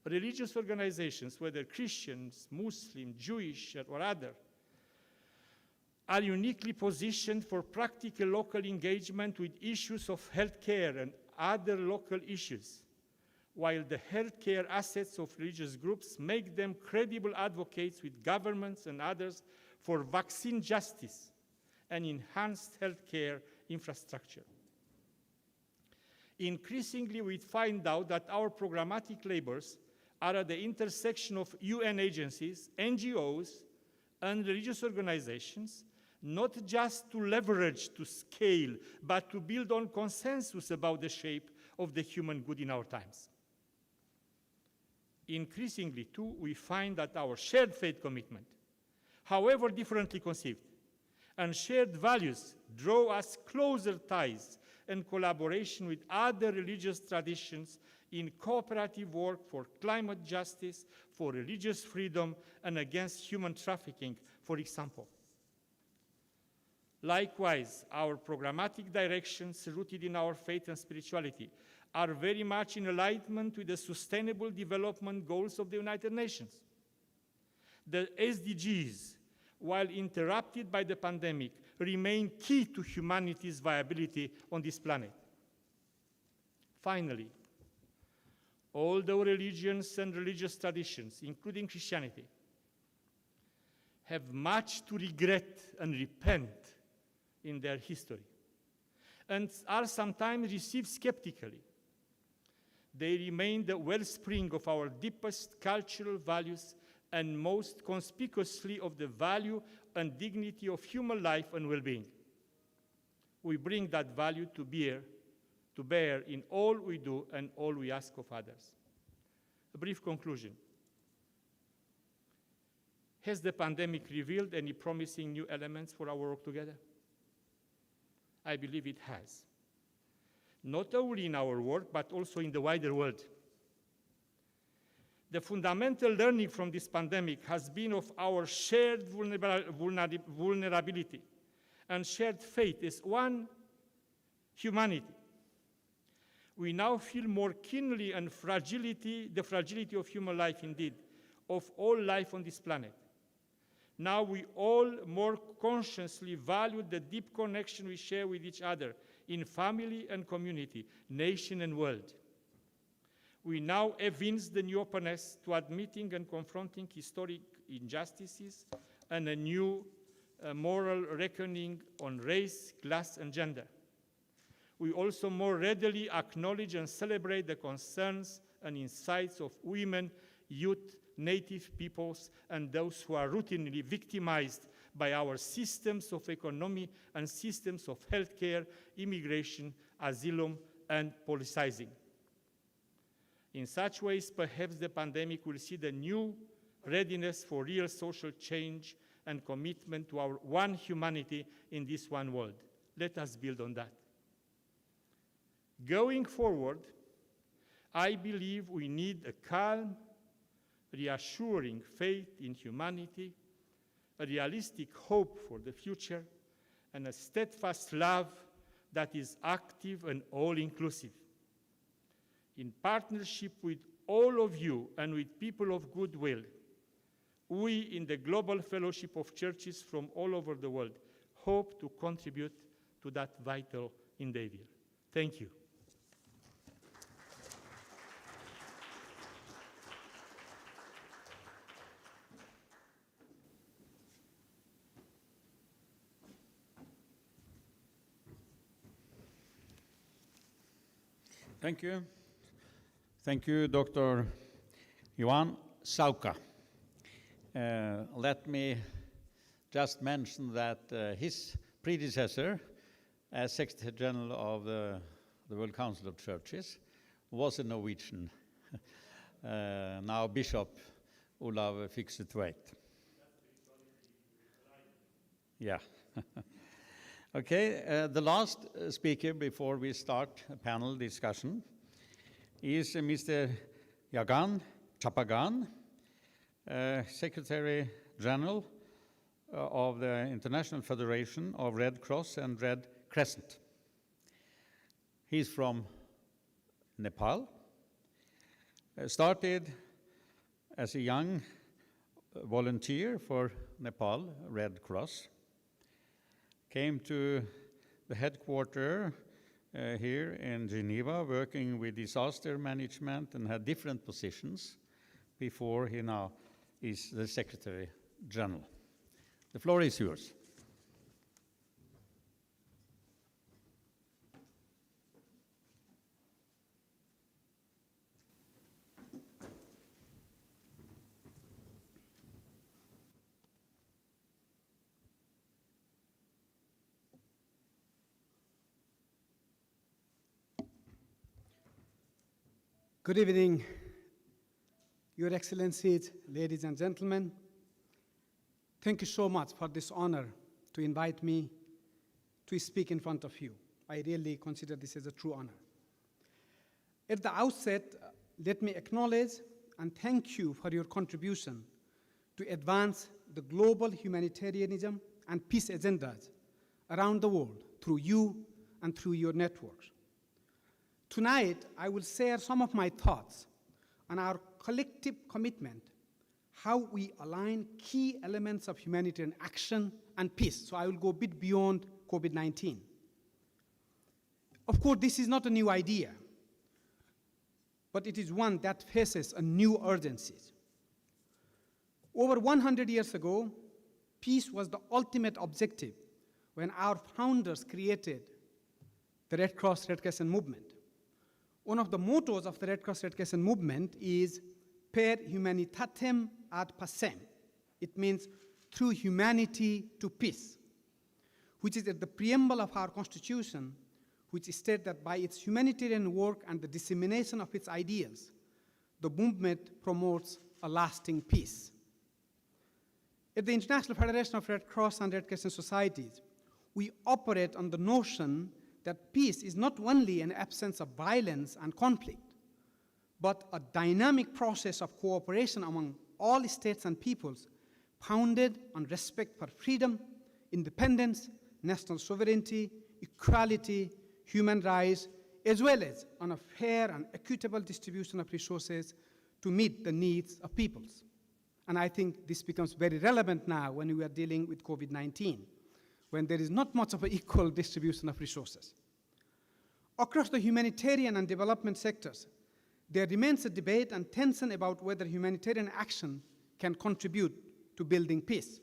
Religious organizations, whether Christians, Muslim, Jewish, or other, are uniquely positioned for practical local engagement with issues of healthcare and other local issues, while the healthcare assets of religious groups make them credible advocates with governments and others for vaccine justice and enhanced healthcare infrastructure. Increasingly, we find out that our programmatic labors are at the intersection of UN agencies, NGOs, and religious organizations, not just to leverage to scale, but to build on consensus about the shape of the human good in our times. Increasingly, too, we find that our shared faith commitment, however differently conceived, and shared values draw us closer ties and collaboration with other religious traditions in cooperative work for climate justice, for religious freedom, and against human trafficking, for example. Likewise, our programmatic directions rooted in our faith and spirituality are very much in alignment with the Sustainable Development Goals of the United Nations. The SDGs, while interrupted by the pandemic, remain key to humanity's viability on this planet. Finally, although religions and religious traditions, including Christianity, have much to regret and repent in their history, and are sometimes received skeptically, they remain the wellspring of our deepest cultural values and most conspicuously of the value and dignity of human life and well-being. We bring that value to bear in all we do and all we ask of others. A brief conclusion. Has the pandemic revealed any promising new elements for our work together? I believe it has. Not only in our work, but also in the wider world. The fundamental learning from this pandemic has been of our shared vulnerability and shared faith as one humanity. We now feel more keenly the fragility of human life indeed, of all life on this planet. Now we all more consciously value the deep connection we share with each other in family and community, nation and world. We now evince the new openness to admitting and confronting historic injustices and a new moral reckoning on race, class, and gender. We also more readily acknowledge and celebrate the concerns and insights of women, youth, native peoples, and those who are routinely victimized by our systems of economy and systems of healthcare, immigration, asylum, and politicizing. In such ways, perhaps the pandemic will see the new readiness for real social change and commitment to our one humanity in this one world. Let us build on that. Going forward, I believe we need a calm, reassuring faith in humanity, a realistic hope for the future, and a steadfast love that is active and all-inclusive. In partnership with all of you and with people of goodwill, we in the Global Fellowship of Churches from all over the world hope to contribute to that vital endeavor. Thank you. Thank you. Thank you, Dr. Johan Sauka. Let me just mention that his predecessor as Secretary General of the World Council of Churches was a Norwegian, now Bishop Olav Fiksetveit. Yeah. Okay, the last speaker before we start a panel discussion is Mr. Yagan Chapagan, Secretary General of the International Federation of Red Cross and Red Crescent. He's from Nepal, started as a young volunteer for Nepal Red Cross, came to the headquarters here in Geneva, working with disaster management and had different positions before he now is the Secretary General. The floor is yours. Good evening, Your Excellencies, ladies and gentlemen. Thank you so much for this honor to invite me to speak in front of you. I really consider this as a true honor. At the outset, let me acknowledge and thank you for your contribution to advance the global humanitarianism and peace agendas around the world through you and through your networks. Tonight, I will share some of my thoughts on our collective commitment, how we align key elements of humanitarian action and peace. So I will go a bit beyond COVID-19. Of course, this is not a new idea, but it is one that faces a new urgency. Over 100 years ago, peace was the ultimate objective when our founders created the Red Cross Red Crescent movement. One of the mottos of the Red Cross Red Crescent movement is per humanitatem ad pacem. It means through humanity to peace, which is at the preamble of our Constitution, which states that by its humanitarian work and the dissemination of its ideals, the movement promotes a lasting peace. At the International Federation of Red Cross and Red Crescent Societies, we operate on the notion that peace is not only an absence of violence and conflict, but a dynamic process of cooperation among all states and peoples founded on respect for freedom, independence, national sovereignty, equality, human rights, as well as on a fair and equitable distribution of resources to meet the needs of peoples. And I think this becomes very relevant now when we are dealing with COVID-19, when there is not much of an equal distribution of resources. Across the humanitarian and development sectors, there remains a debate and tension about whether humanitarian action can contribute to building peace.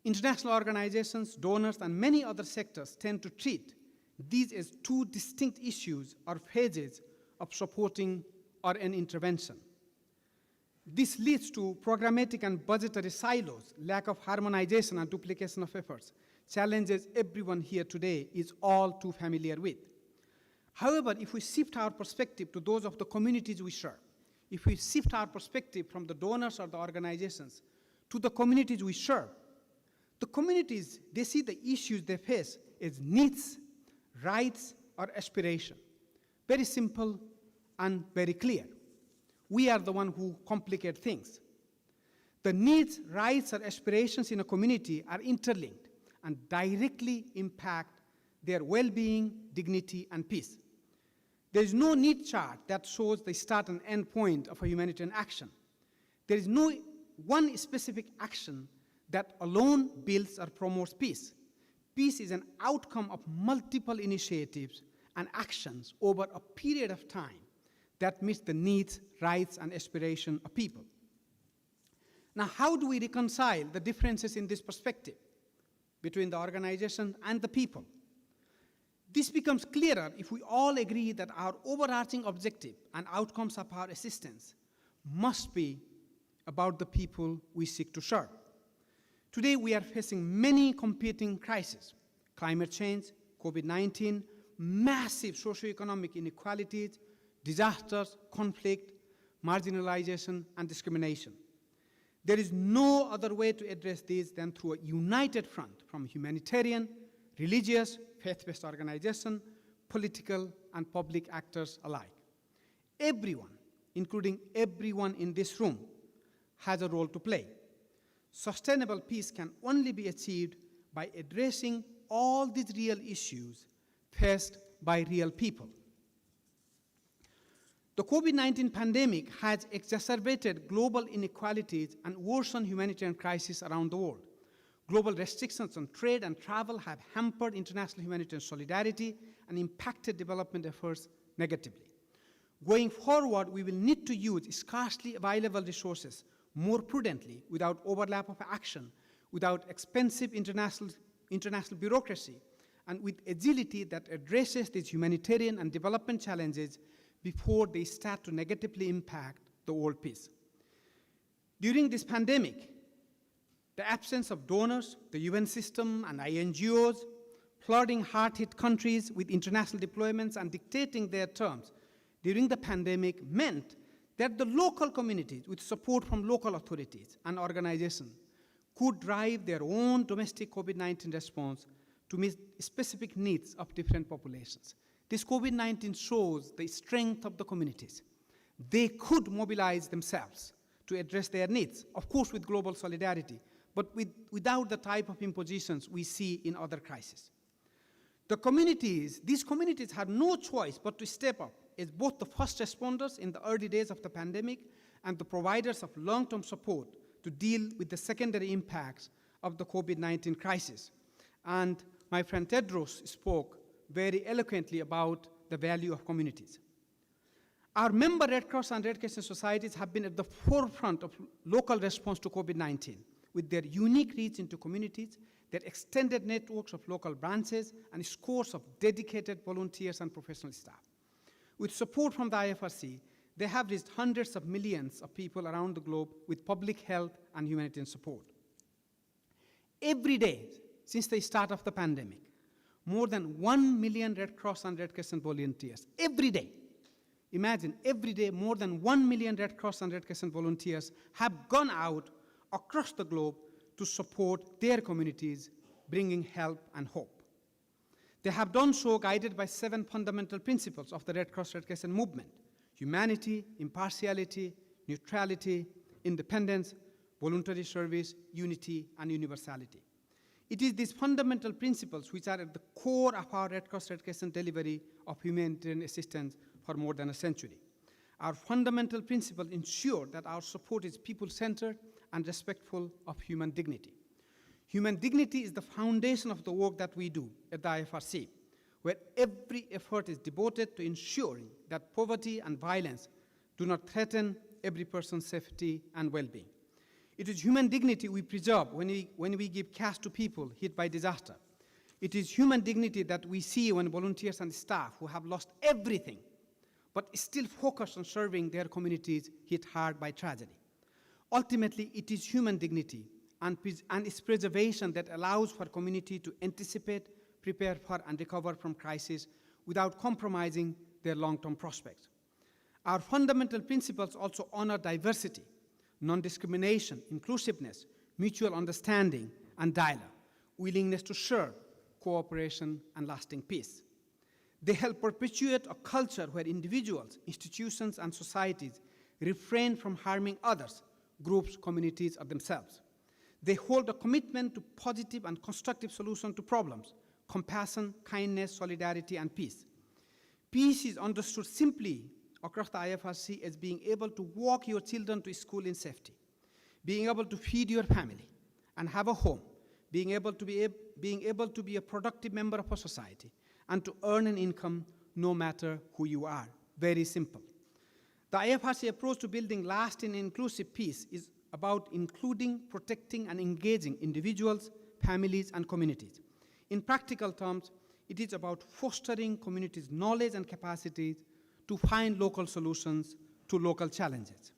International organizations, donors, and many other sectors tend to treat these as two distinct issues or phases of supporting or an intervention. This leads to programmatic and budgetary silos, lack of harmonization and duplication of efforts, challenges everyone here today is all too familiar with. However, if we shift our perspective to those of the communities we serve, if we shift our perspective from the donors or the organizations to the communities we serve, the communities, they see the issues they face as needs, rights, or aspiration. Very simple and very clear. We are the one who complicate things. The needs, rights, or aspirations in a community are interlinked and directly impact their well-being, dignity, and peace. There is no need chart that shows the start and end point of a humanitarian action. There is no one specific action that alone builds or promotes peace. Peace is an outcome of multiple initiatives and actions over a period of time that meets the needs, rights, and aspirations of people. Now, how do we reconcile the differences in this perspective between the organization and the people? This becomes clearer if we all agree that our overarching objective and outcomes of our assistance must be about the people we seek to serve. Today, we are facing many competing crises: climate change, COVID-19, massive socioeconomic inequalities, disasters, conflict, marginalization, and discrimination. There is no other way to address these than through a united front from humanitarian, religious, faith-based organizations, political, and public actors alike. Everyone, including everyone in this room, has a role to play. Sustainable peace can only be achieved by addressing all these real issues faced by real people. The COVID-19 pandemic has exacerbated global inequalities and worsened humanitarian crises around the world. Global restrictions on trade and travel have hampered international humanitarian solidarity and impacted development efforts negatively. Going forward, we will need to use scarcely available resources more prudently, without overlap of action, without expensive international bureaucracy, and with agility that addresses these humanitarian and development challenges before they start to negatively impact the world peace. During this pandemic, the absence of donors, the UN system, and INGOs, flooding hard-hit countries with international deployments and dictating their terms during the pandemic meant that the local communities, with support from local authorities and organizations, could drive their own domestic COVID-19 response to meet specific needs of different populations. This COVID-19 shows the strength of the communities. They could mobilize themselves to address their needs, of course with global solidarity, but without the type of impositions we see in other crises. These communities had no choice but to step up as both the first responders in the early days of the pandemic and the providers of long-term support to deal with the secondary impacts of the COVID-19 crisis. And my friend Tedros spoke very eloquently about the value of communities. Our member Red Cross and Red Crescent societies have been at the forefront of local response to COVID-19 with their unique reach into communities, their extended networks of local branches, and scores of dedicated volunteers and professional staff. With support from the IFRC, they have reached hundreds of millions of people around the globe with public health and humanitarian support. Every day since the start of the pandemic, more than 1 million Red Cross and Red Crescent volunteers, every day. Imagine, every day more than 1 million Red Cross and Red Crescent volunteers have gone out across the globe to support their communities, bringing help and hope. They have done so guided by 7 fundamental principles of the Red Cross Red Crescent movement: humanity, impartiality, neutrality, independence, voluntary service, unity, and universality. It is these fundamental principles which are at the core of our Red Cross Red Crescent delivery of humanitarian assistance for more than a century. Our fundamental principles ensure that our support is people-centered and respectful of human dignity. Human dignity is the foundation of the work that we do at the IFRC, where every effort is devoted to ensuring that poverty and violence do not threaten every person's safety and well-being. It is human dignity we preserve when we give cash to people hit by disaster. It is human dignity that we see when volunteers and staff who have lost everything but still focus on serving their communities hit hard by tragedy. Ultimately, it is human dignity and its preservation that allows for community to anticipate, prepare for, and recover from crisis without compromising their long-term prospects. Our fundamental principles also honor diversity, non-discrimination, inclusiveness, mutual understanding, and dialogue, willingness to serve, cooperation, and lasting peace. They help perpetuate a culture where individuals, institutions, and societies refrain from harming others, groups, communities, or themselves. They hold a commitment to positive and constructive solutions to problems, compassion, kindness, solidarity, and peace. Peace is understood simply across the IFRC as being able to walk your children to school in safety, being able to feed your family and have a home, being able to be a productive member of a society, and to earn an income no matter who you are. Very simple. The IFRC approach to building lasting and inclusive peace is about including, protecting, and engaging individuals, families, and communities. In practical terms, it is about fostering communities' knowledge and capacities to find local solutions to local challenges.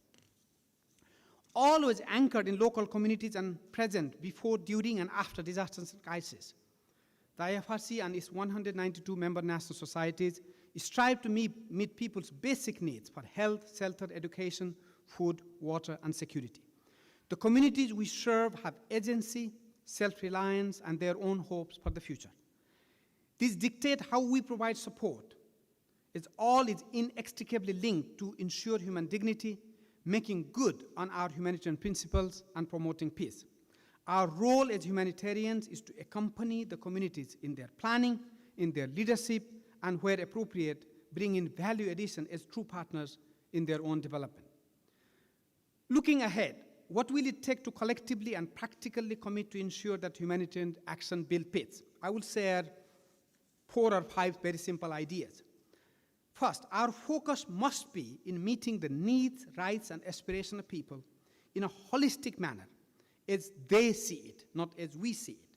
Always anchored in local communities and present before, during, and after disasters and crises. The IFRC and its 192 member national societies strive to meet people's basic needs for health, shelter, education, food, water, and security. The communities we serve have agency, self-reliance, and their own hopes for the future. These dictate how we provide support. All is inextricably linked to ensure human dignity, making good on our humanitarian principles, and promoting peace. Our role as humanitarians is to accompany the communities in their planning, in their leadership, and where appropriate, bring in value addition as true partners in their own development. Looking ahead, what will it take to collectively and practically commit to ensure that humanitarian action builds peace? I will share 4 or 5 very simple ideas. First, our focus must be in meeting the needs, rights, and aspirations of people in a holistic manner, as they see it, not as we see it.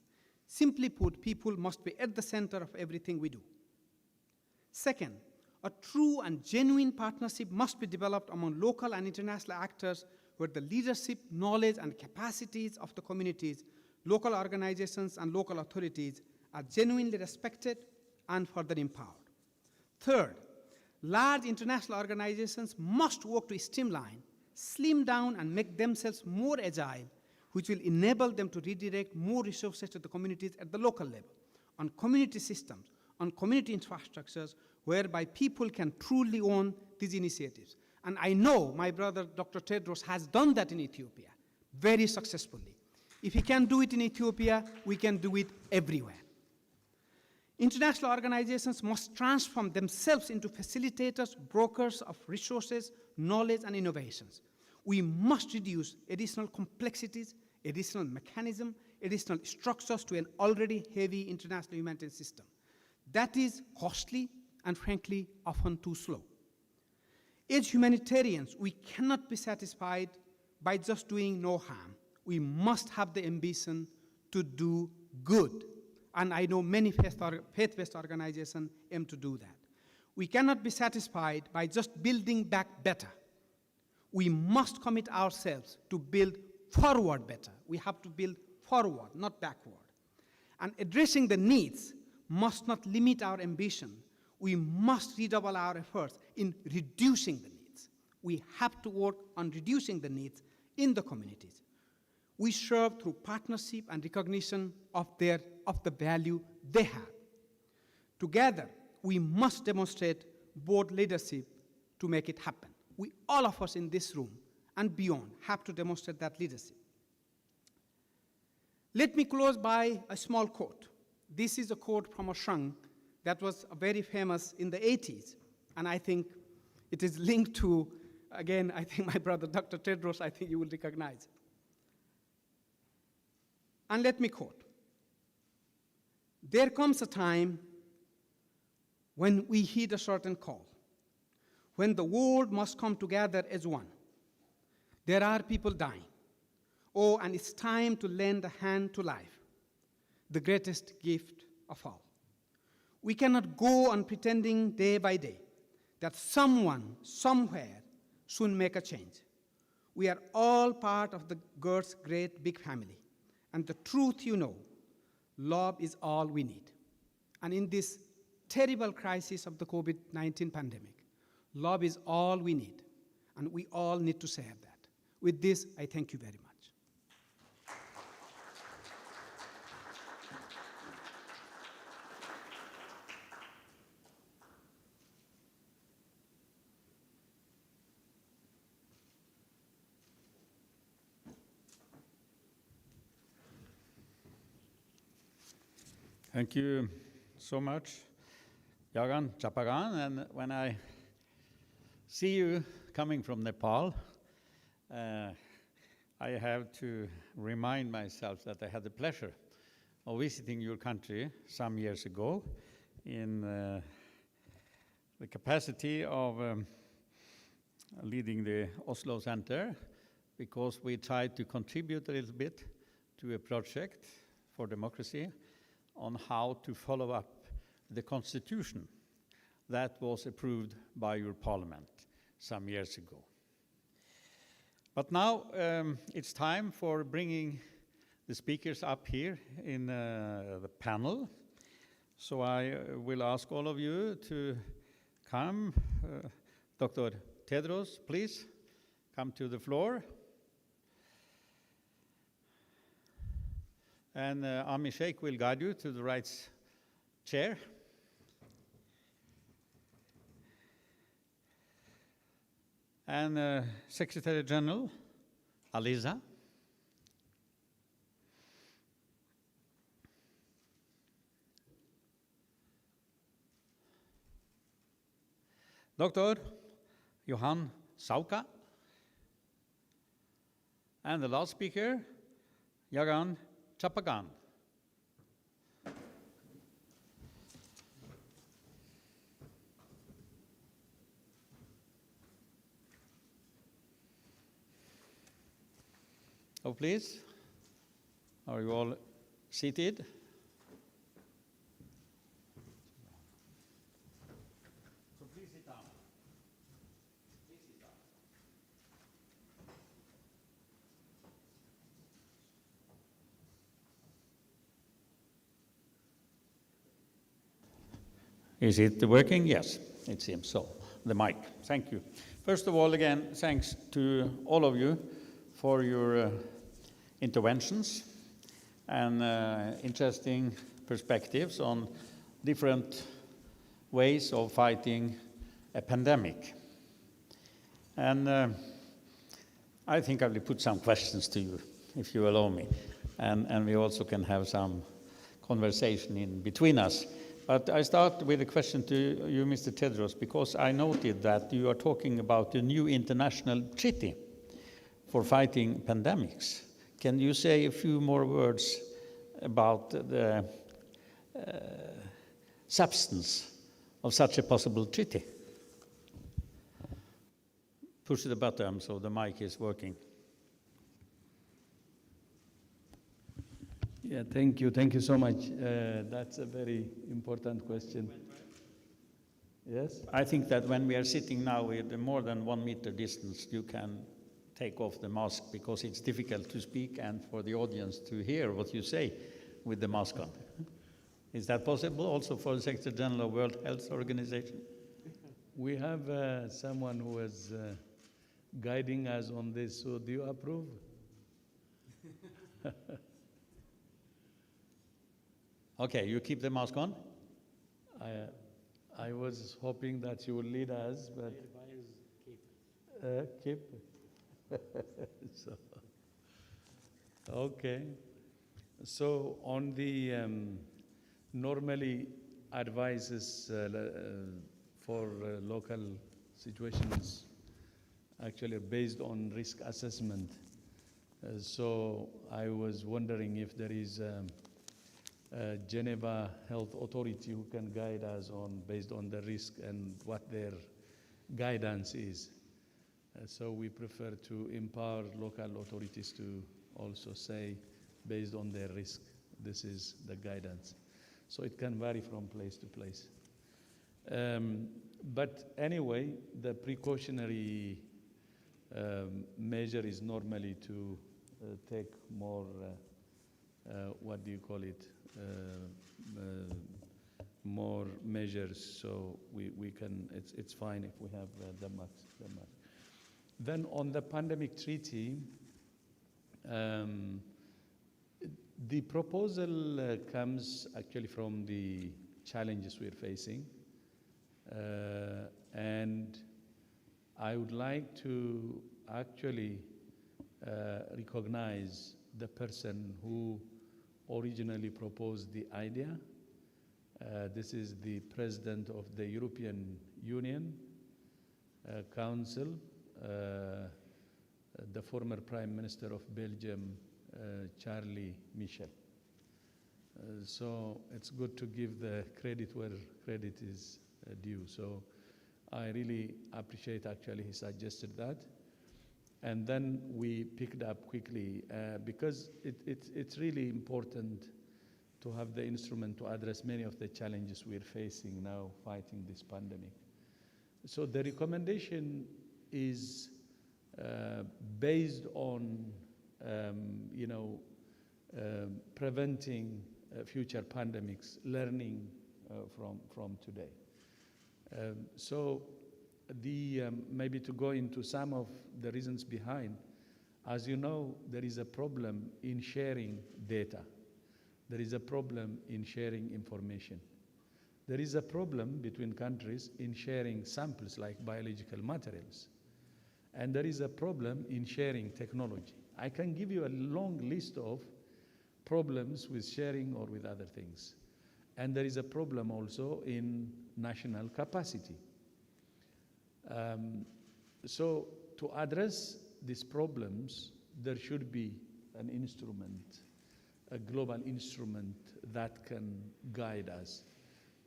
Simply put, people must be at the center of everything we do. Second, a true and genuine partnership must be developed among local and international actors where the leadership, knowledge, and capacities of the communities, local organizations, and local authorities are genuinely respected and further empowered. Third, large international organizations must work to streamline, slim down, and make themselves more agile, which will enable them to redirect more resources to the communities at the local level, on community systems, on community infrastructures, whereby people can truly own these initiatives. And I know my brother, Dr. Tedros, has done that in Ethiopia very successfully. If he can do it in Ethiopia, we can do it everywhere. International organizations must transform themselves into facilitators, brokers of resources, knowledge, and innovations. We must reduce additional complexities, additional mechanisms, additional structures to an already heavy international humanitarian system. That is costly and, frankly, often too slow. As humanitarians, we cannot be satisfied by just doing no harm. We must have the ambition to do good. And I know many faith-based organizations aim to do that. We cannot be satisfied by just building back better. We must commit ourselves to build forward better. We have to build forward, not backward. And addressing the needs must not limit our ambition. We must redouble our efforts in reducing the needs. We have to work on reducing the needs in the communities. We serve through partnership and recognition of the value they have. Together, we must demonstrate bold leadership to make it happen. All of us in this room and beyond have to demonstrate that leadership. Let me close by a small quote. This is a quote from a shrine that was very famous in the 80s, and I think it is linked to, again, I think my brother Dr. Tedros, I think you will recognize it. And let me quote, "There comes a time when we heed a certain call, when the world must come together as one. There are people dying. Oh, and it's time to lend a hand to life, the greatest gift of all. We cannot go on pretending day by day that someone, somewhere, soon make a change. We are all part of the God's great big family. And the truth you know, love is all we need." And in this terrible crisis of the COVID-19 pandemic, love is all we need. And we all need to share that. With this, I thank you very much. Thank you so much, Jagan Chapagan. And when I see you coming from Nepal, I have to remind myself that I had the pleasure of visiting your country some years ago in the capacity of leading the Oslo Center, because we tried to contribute a little bit to a project for democracy on how to follow up the constitution that was approved by your parliament some years ago. But now it's time for bringing the speakers up here in the panel. So I will ask all of you to come. Dr. Tedros, please come to the floor. And Ami Sheikh will guide you to the right chair. And Secretary General Aliza. Dr. Johan Sauka. And the last speaker, Jagan Chapagan. Oh, please. Are you all seated? So please sit down. Please sit down. Is it working? Yes, it seems so. The mic. Thank you. First of all, again, thanks to all of you for your interventions and interesting perspectives on different ways of fighting a pandemic. And I think I will put some questions to you, if you allow me, and we also can have some conversation in between us. But I start with a question to you, Mr. Tedros, because I noted that you are talking about a new international treaty for fighting pandemics. Can you say a few more words about the substance of such a possible treaty? Push the button so the mic is working. Yeah, thank you. Thank you so much. That's a very important question. Yes? I think that when we are sitting now with more than 1 meter distance, you can take off the mask, because it's difficult to speak and for the audience to hear what you say with the mask on. Is that possible also for the Secretary General of World Health Organization? We have someone who is guiding us on this, so do you approve? Okay, you keep the mask on? I was hoping that you would lead us, but keep. So, okay. So on the normally advices for local situations actually are based on risk assessment. So I was wondering if there is a Geneva Health Authority who can guide us on based on the risk and what their guidance is. So we prefer to empower local authorities to also say, based on their risk, this is the guidance. So it can vary from place to place. But anyway, the precautionary measure is normally to take more, what do you call it, more measures, so we can, it's fine if we have the max. Then on the pandemic treaty, the proposal comes actually from the challenges we're facing, and I would like to actually recognize the person who originally proposed the idea. This is the President of the European Union Council, the former Prime Minister of Belgium, Charlie Michel. So it's good to give the credit where credit is due. So I really appreciate actually he suggested that. And then we picked up quickly because it's really important to have the instrument to address many of the challenges we're facing now fighting this pandemic. So the recommendation is based on preventing future pandemics, learning from today. So maybe to go into some of the reasons behind, as you know, there is a problem in sharing data. There is a problem in sharing information. There is a problem between countries in sharing samples like biological materials. And there is a problem in sharing technology. I can give you a long list of problems with sharing or with other things. And there is a problem also in national capacity. So to address these problems, there should be an instrument, a global instrument that can guide us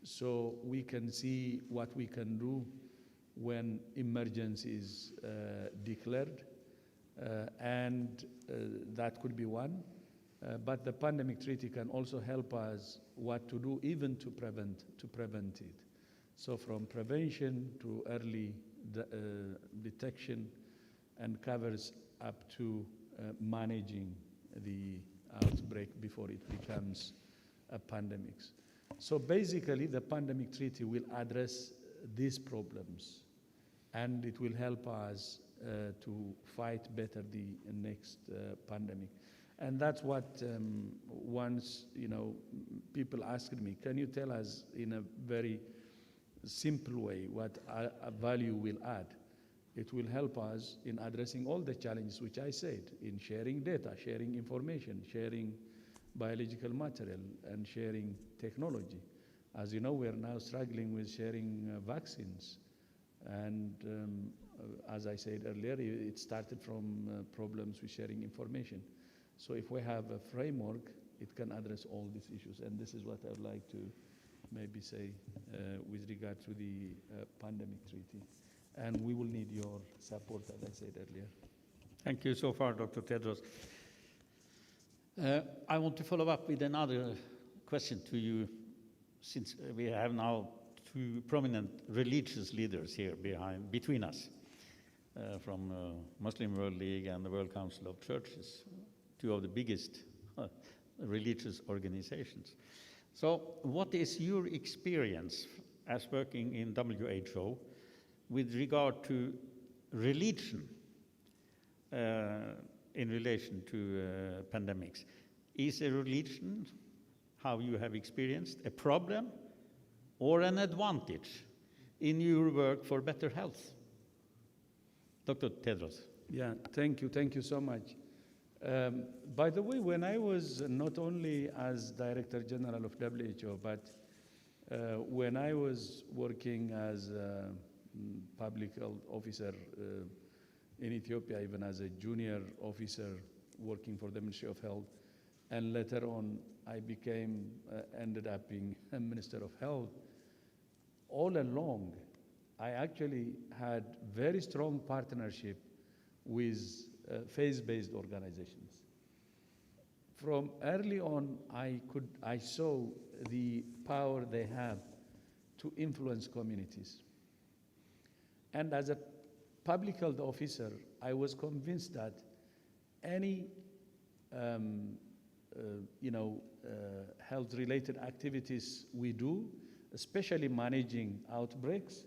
so we can see what we can do when emergency is declared, and that could be one. But the pandemic treaty can also help us what to do even to prevent it. So from prevention to early detection, and covers up to managing the outbreak before it becomes a pandemic. So basically the pandemic treaty will address these problems, and it will help us to fight better the next pandemic. And that's what once, people asked me, can you tell us in a very simple way what a value will add? It will help us in addressing all the challenges which I said, in sharing data, sharing information, sharing biological material, and sharing technology. As you know, we are now struggling with sharing vaccines. And as I said earlier, it started from problems with sharing information. So if we have a framework, it can address all these issues. And this is what I would like to maybe say with regard to the pandemic treaty. And we will need your support, as I said earlier. Thank you so far, Dr. Tedros. I want to follow up with another question to you, since we have now two prominent religious leaders here between us, from Muslim World League and the World Council of Churches, two of the biggest religious organizations. So what is your experience as working in WHO with regard to religion in relation to pandemics? Is a religion, how you have experienced, a problem or an advantage in your work for better health? Dr. Tedros. Yeah, thank you so much. By the way, when I was not only as Director General of WHO, but when I was working as a public health officer in Ethiopia, even as a junior officer working for the Ministry of Health, and later on I ended up being a Minister of Health, all along I actually had very strong partnership with faith-based organizations. From early on, I saw the power they have to influence communities. And as a public health officer, I was convinced that any health-related activities we do, especially managing outbreaks,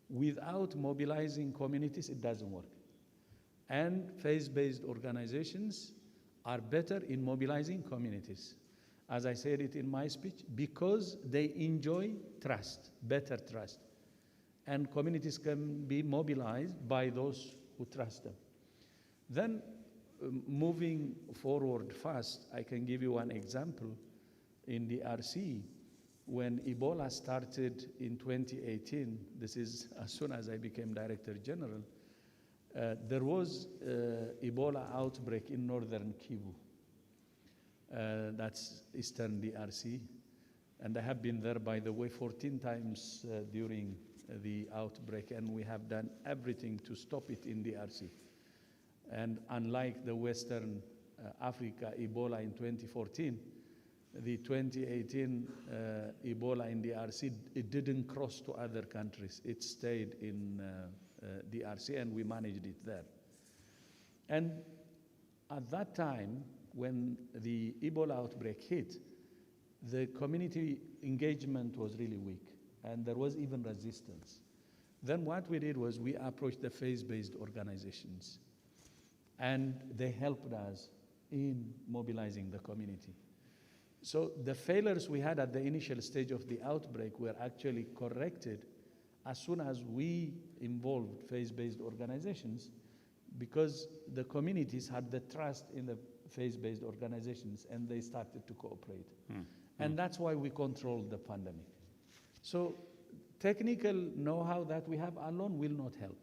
without mobilizing communities, it doesn't work. And faith-based organizations are better in mobilizing communities. As I said it in my speech, because they enjoy trust, better trust. And communities can be mobilized by those who trust them. Then, moving forward fast, I can give you one example. In the DRC, when Ebola started in 2018, this is as soon as I became Director General, there was Ebola outbreak in northern Kivu. That's eastern DRC. And I have been there, by the way, 14 times during the outbreak, and we have done everything to stop it in DRC. And unlike the Western Africa Ebola in 2014, the 2018 Ebola in DRC, it didn't cross to other countries. It stayed in DRC, and we managed it there. And at that time, when the Ebola outbreak hit, the community engagement was really weak, and there was even resistance. Then what we did was we approached the faith-based organizations, and they helped us in mobilizing the community. So the failures we had at the initial stage of the outbreak were actually corrected as soon as we involved faith-based organizations, because the communities had the trust in the faith-based organizations and they started to cooperate. And that's why we controlled the pandemic. So technical know-how that we have alone will not help.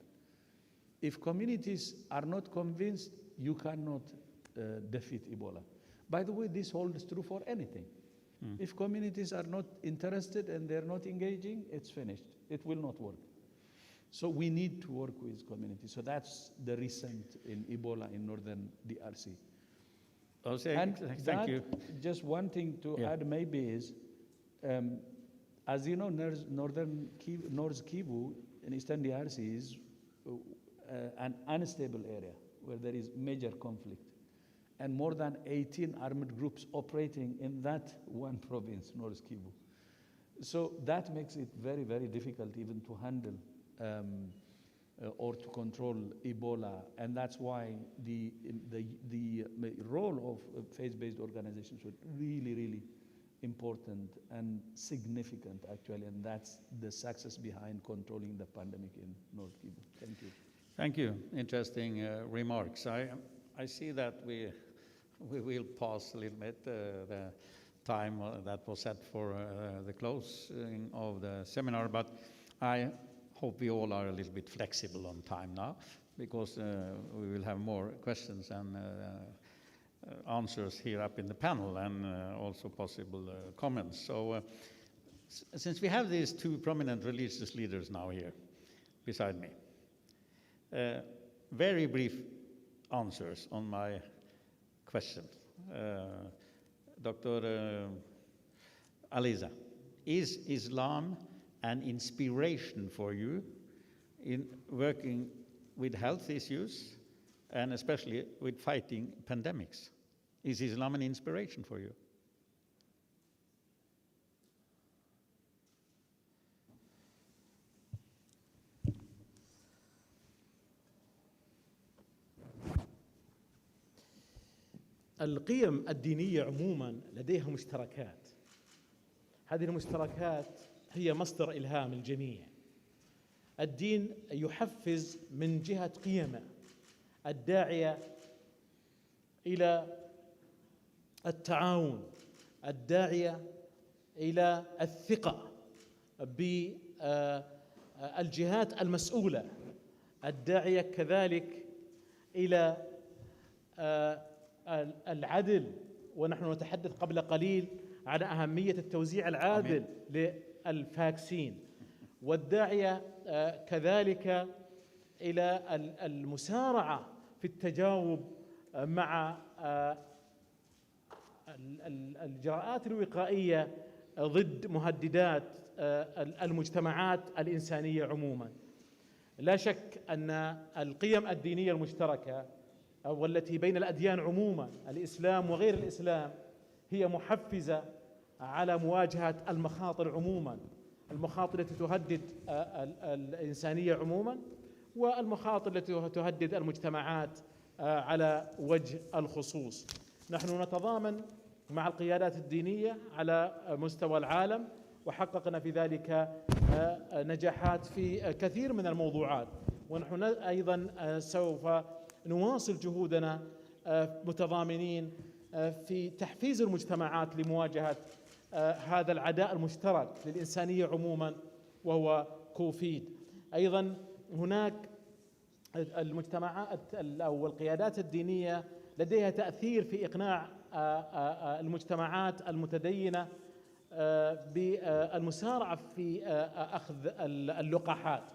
If communities are not convinced, you cannot defeat Ebola. By the way, this holds true for anything. If communities are not interested and they're not engaging, it's finished. It will not work. So we need to work with communities. So that's the recent in Ebola in northern DRC. Thank you. Just one thing to add maybe is, as you know, North Kivu in eastern DRC is an unstable area where there is major conflict, and more than 18 armed groups operating in that one province, North Kivu. So that makes it very, very difficult even to handle or to control Ebola, and that's why the role of faith-based organizations was really, really important and significant, actually, and that's the success behind controlling the pandemic in North Kivu. Thank you. Thank you. Interesting remarks. I see that we will pass a little bit the time that was set for the closing of the seminar, but I hope we all are a little bit flexible on time now, because we will have more questions and answers here up in the panel, and also possible comments. So since we have these two prominent religious leaders now here beside me, very brief answers on my question. Dr. Alisa, is Islam an inspiration for you in working with health issues and especially with fighting pandemics? Is Islam an inspiration for you? القيم الدينية عموما لديها مشتركات. هذه المشتركات هي مصدر إلهام الجميع. الدين يحفز من جهة قيمه الداعية إلى التعاون، الداعية إلى الثقة بالجهات المسؤولة، الداعية كذلك إلى العدل، ونحن نتحدث قبل قليل عن أهمية التوزيع العادل للفاكسين، والداعية كذلك إلى المسارعة في التجاوب مع الإجراءات الوقائية ضد مهددات المجتمعات الإنسانية عموما. لا شك أن القيم الدينية المشتركة والتي بين الأديان عموما، الإسلام وغير الإسلام، هي محفزة على مواجهة المخاطر عموما، المخاطر التي تهدد الإنسانية عموما، والمخاطر التي تهدد المجتمعات على وجه الخصوص. نحن نتضامن مع القيادات الدينية على مستوى العالم، وحققنا في ذلك نجاحات في كثير من الموضوعات، ونحن أيضا سوف نواصل جهودنا متضامنين في تحفيز المجتمعات لمواجهة هذا العداء المشترك للإنسانية عموما وهو كوفيد. أيضا هناك المجتمعات أو القيادات الدينية لديها تأثير في إقناع المجتمعات المتدينة بالمسارعة في أخذ اللقاحات،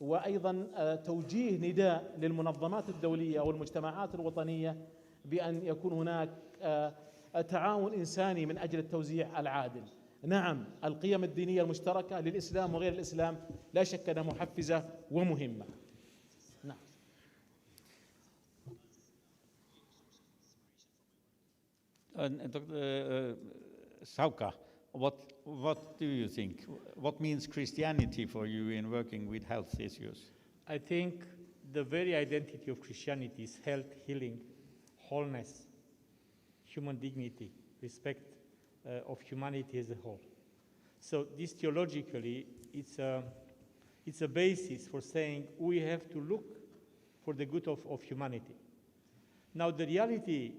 وأيضا توجيه نداء للمنظمات الدولية والمجتمعات الوطنية بأن يكون هناك تعاون إنساني من أجل التوزيع العادل. نعم، القيم الدينية المشتركة للإسلام وغير الإسلام لا شك أنها محفزة ومهمة. نعم. Dr. Sauka, what do you think? What means Christianity for you in working with health issues? I think the very identity of Christianity is health, healing, wholeness, human dignity, respect of humanity as a whole. So this theologically, it's a basis for saying we have to look for the good of humanity. Now the reality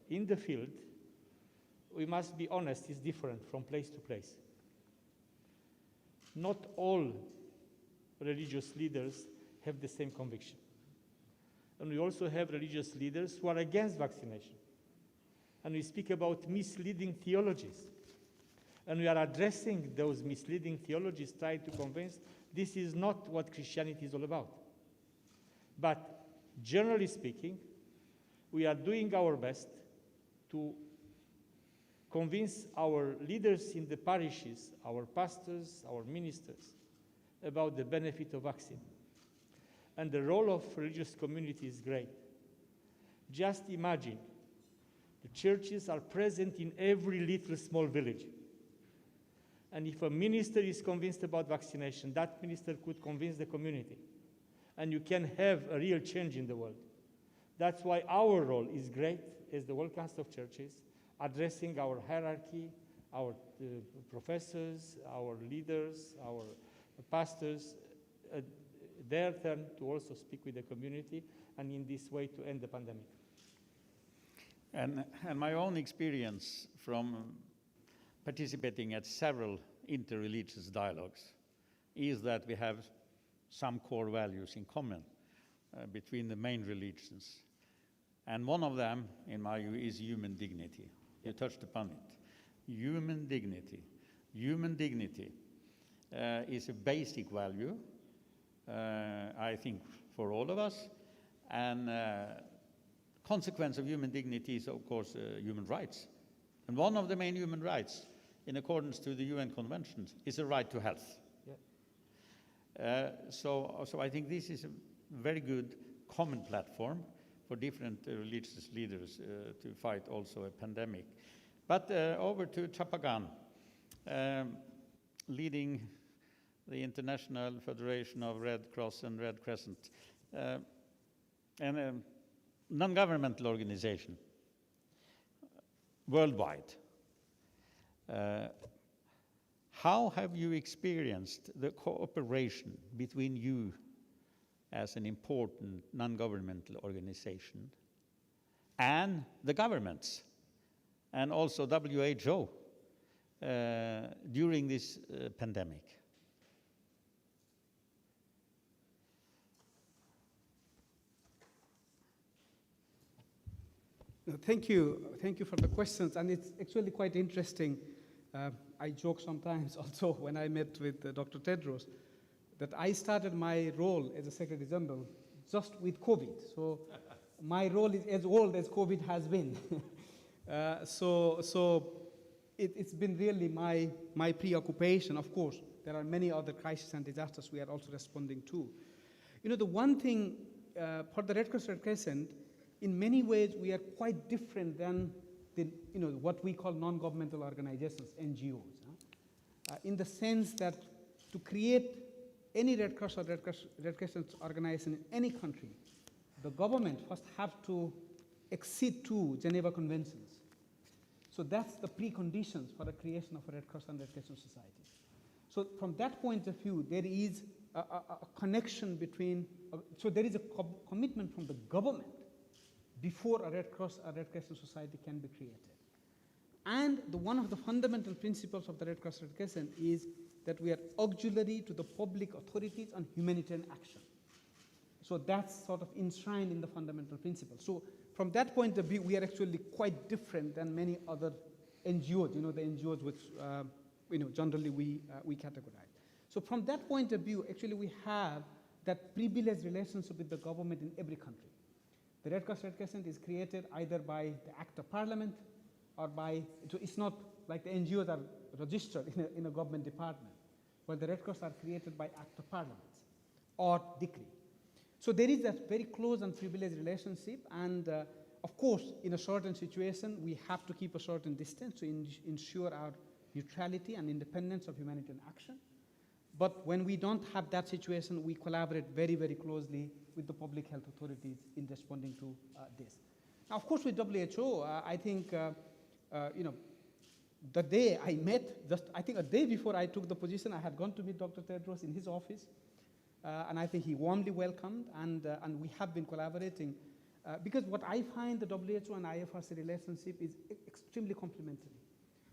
in the field, we must be honest, is different from place to place. Not all religious leaders have the same conviction. And we also have religious leaders who are against vaccination. And we speak about misleading theologies. And we are addressing those misleading theologies, trying to convince this is not what Christianity is all about. But generally speaking, we are doing our best to convince our leaders in the parishes, our pastors, our ministers, about the benefit of vaccine. And the role of religious community is great. Just imagine, the churches are present in every little small village. And if a minister is convinced about vaccination, that minister could convince the community. And you can have a real change in the world. That's why our role is great as the World Council of Churches, addressing our hierarchy, our professors, our leaders, our pastors, their turn to also speak with the community, and in this way to end the pandemic. And my own experience from participating at several interreligious dialogues is that we have some core values in common between the main religions. And one of them, in my view, is human dignity. You touched upon it. Human dignity. Human dignity is a basic value, I think, for all of us. And consequence of human dignity is, of course, human rights. And one of the main human rights, in accordance to the UN conventions, is a right to health. So I think this is a very good common platform for different religious leaders to fight also a pandemic. But over to Chapagan, leading the International Federation of Red Cross and Red Crescent, and a non-governmental organization worldwide. How have you experienced the cooperation between you as an important non-governmental organization and the governments, and also WHO during this pandemic? No, thank you for the questions, and it's actually quite interesting. I joke sometimes also when I met with Dr. Tedros that I started my role as a Secretary General just with COVID. So my role is as old as COVID has been. It's been really my preoccupation. Of course, there are many other crises and disasters we are also responding to. You know, the one thing for the Red Cross Red Crescent, in many ways, we are quite different than what we call non-governmental organizations, NGOs. In the sense that to create any Red Cross or Red Crescent organization in any country, the government first have to accede to Geneva Conventions. So that's the preconditions for the creation of a Red Cross and Red Crescent society. So from that point of view, there is a connection between, so there is a commitment from the government before a Red Cross or Red Crescent society can be created. And one of the fundamental principles of the Red Cross Red Crescent is that we are auxiliary to the public authorities on humanitarian action. So that's sort of enshrined in the fundamental principles. So from that point of view, we are actually quite different than many other NGOs, the NGOs which generally we categorize. So from that point of view, actually we have that privileged relationship with the government in every country. The Red Cross Red Crescent is created either by the Act of Parliament or so it's not like the NGOs are registered in a government department, but the Red Cross are created by Act of Parliament or decree. So there is that very close and privileged relationship, and of course, in a certain situation, we have to keep a certain distance to ensure our neutrality and independence of humanitarian action. But when we don't have that situation, we collaborate very, very closely with the public health authorities in responding to this. Now, of course, with WHO, I think, the day I met, I think a day before I took the position, I had gone to meet Dr. Tedros in his office, and I think he warmly welcomed, and we have been collaborating. Because what I find the WHO and IFRC relationship is extremely complementary.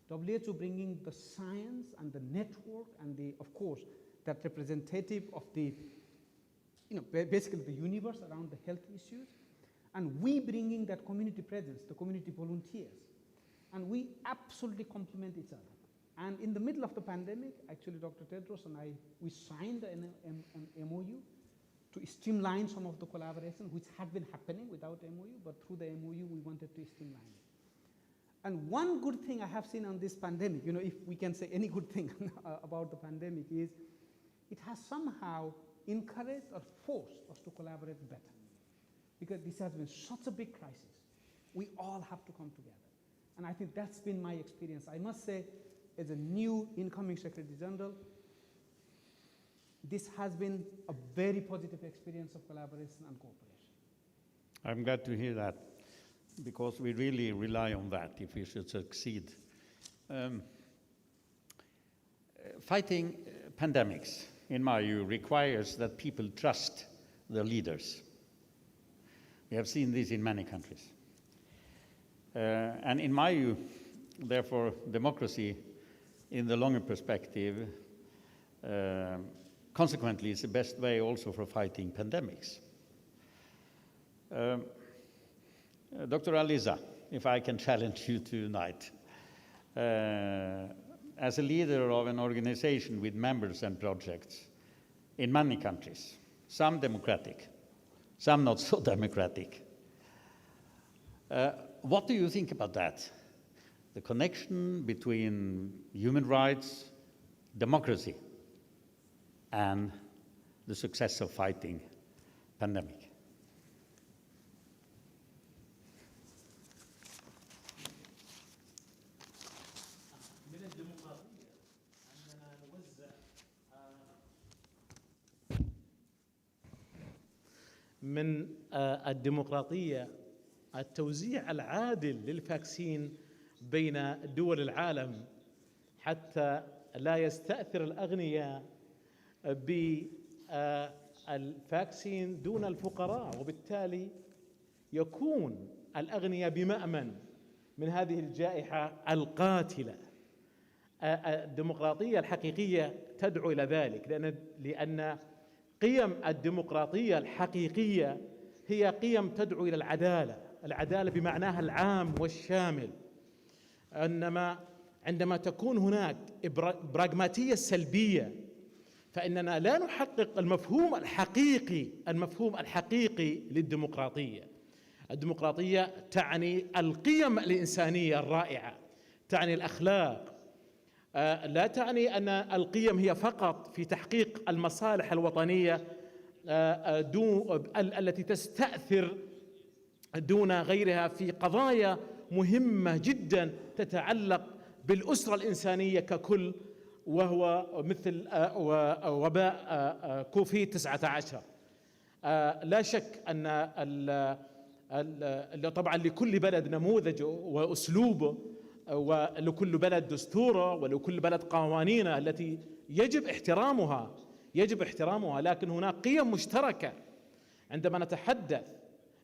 WHO bringing the science and the network and of course, that representative of the, basically the universe around the health issues, and we bringing that community presence, the community volunteers, and we absolutely complement each other. And in the middle of the pandemic, actually Dr. Tedros and I, we signed an MOU to streamline some of the collaboration, which had been happening without MOU, but through the MOU, we wanted to streamline it. And one good thing I have seen on this pandemic, if we can say any good thing about the pandemic, is it has somehow encouraged or forced us to collaborate better. Because this has been such a big crisis. We all have to come together. And I think that's been my experience. I must say, as a new incoming Secretary General, this has been a very positive experience of collaboration and cooperation. I'm glad to hear that, because we really rely on that if we should succeed. Fighting pandemics, in my view, requires that people trust their leaders. We have seen this in many countries. And in my view, therefore, democracy in the longer perspective consequently is the best way also for fighting pandemics. Dr. Alisa, if I can challenge you tonight, as a leader of an organization with members and projects in many countries, some democratic, some not so democratic, what do you think about that? The connection between human rights, democracy, and the success of fighting pandemic? من الديمقراطية التوزيع العادل للفاكسين بين دول العالم حتى لا يستأثر الأغنياء بالفاكسين دون الفقراء، وبالتالي يكون الأغنياء بمأمن من هذه الجائحة القاتلة. الديمقراطية الحقيقية تدعو إلى ذلك، لأن قيم الديمقراطية الحقيقية هي قيم تدعو إلى العدالة بمعناها العام والشامل. إنما عندما تكون هناك براغماتية سلبية فإننا لا نحقق المفهوم الحقيقي للديمقراطية. الديمقراطية تعني القيم الإنسانية الرائعة، تعني الأخلاق، لا تعني أن القيم هي فقط في تحقيق المصالح الوطنية التي تستأثر دون غيرها في قضايا مهمة جدا تتعلق بالأسرة الإنسانية ككل، وهو مثل وباء كوفيد 19. لا شك أن طبعا لكل بلد نموذجه وأسلوبه، ولكل بلد دستوره، ولكل بلد قوانينه التي يجب احترامها، لكن هناك قيم مشتركة.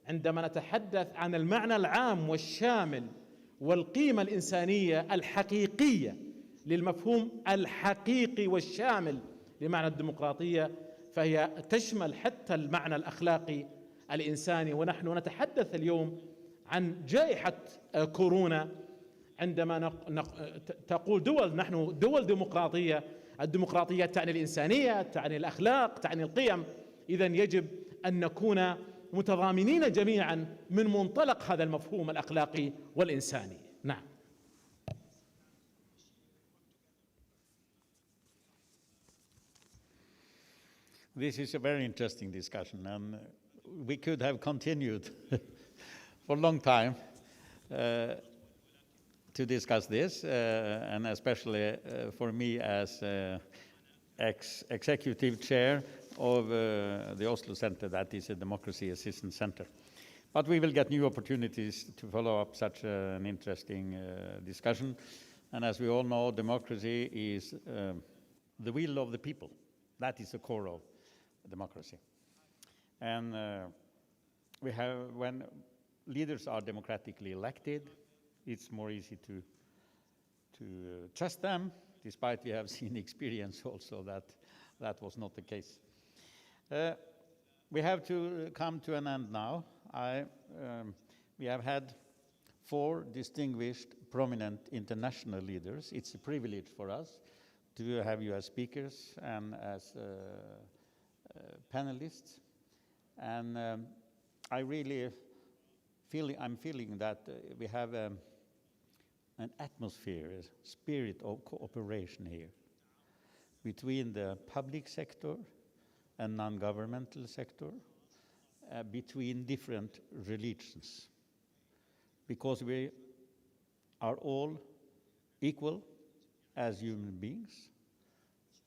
عندما نتحدث عن المعنى العام والشامل والقيمة الإنسانية الحقيقية للمفهوم الحقيقي والشامل لمعنى الديمقراطية، فهي تشمل حتى المعنى الأخلاقي الإنساني. ونحن نتحدث اليوم عن جائحة كورونا. عندما تقول نحن دول ديمقراطية، الديمقراطية تعني الإنسانية، تعني الأخلاق، تعني القيم. إذن يجب أن نكون متضامنين جميعا من منطلق هذا المفهوم الأخلاقي والإنساني. نعم. This is a very interesting discussion, and we could have continued for a long time to discuss this, and especially for me as executive chair of the Oslo Center, that is a Democracy Assistance Center. But we will get new opportunities to follow up such an interesting discussion. And as we all know, democracy is the will of the people. That is the core of democracy. And when leaders are democratically elected, it's more easy to trust them, despite we have seen experience also that was not the case. We have to come to an end now. We have had 4 distinguished, prominent international leaders. It's a privilege for us to have you as speakers and as panelists. And I'm feeling that we have an atmosphere, a spirit of cooperation here between the public sector and non-governmental sector, between different religions, because we are all equal as human beings,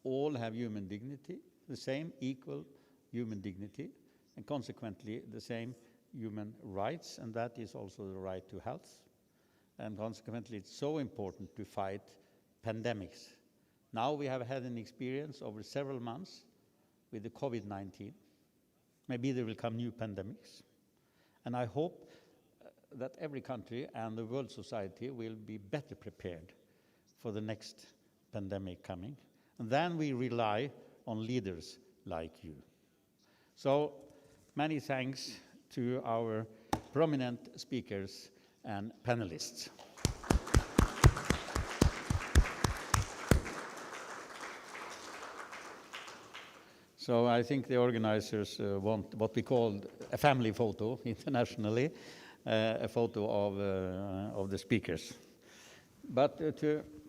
all have human dignity, the same equal human dignity, and consequently the same human rights, and that is also the right to health. And consequently, it's so important to fight pandemics. Now we have had an experience over several months with the COVID-19. Maybe there will come new pandemics. And I hope that every country and the world society will be better prepared for the next pandemic coming. And then we rely on leaders like you. So many thanks to our prominent speakers and panelists. So I think the organizers want what we call a family photo internationally, a photo of the speakers. But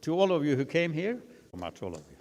to all of you who came here, so much all of you.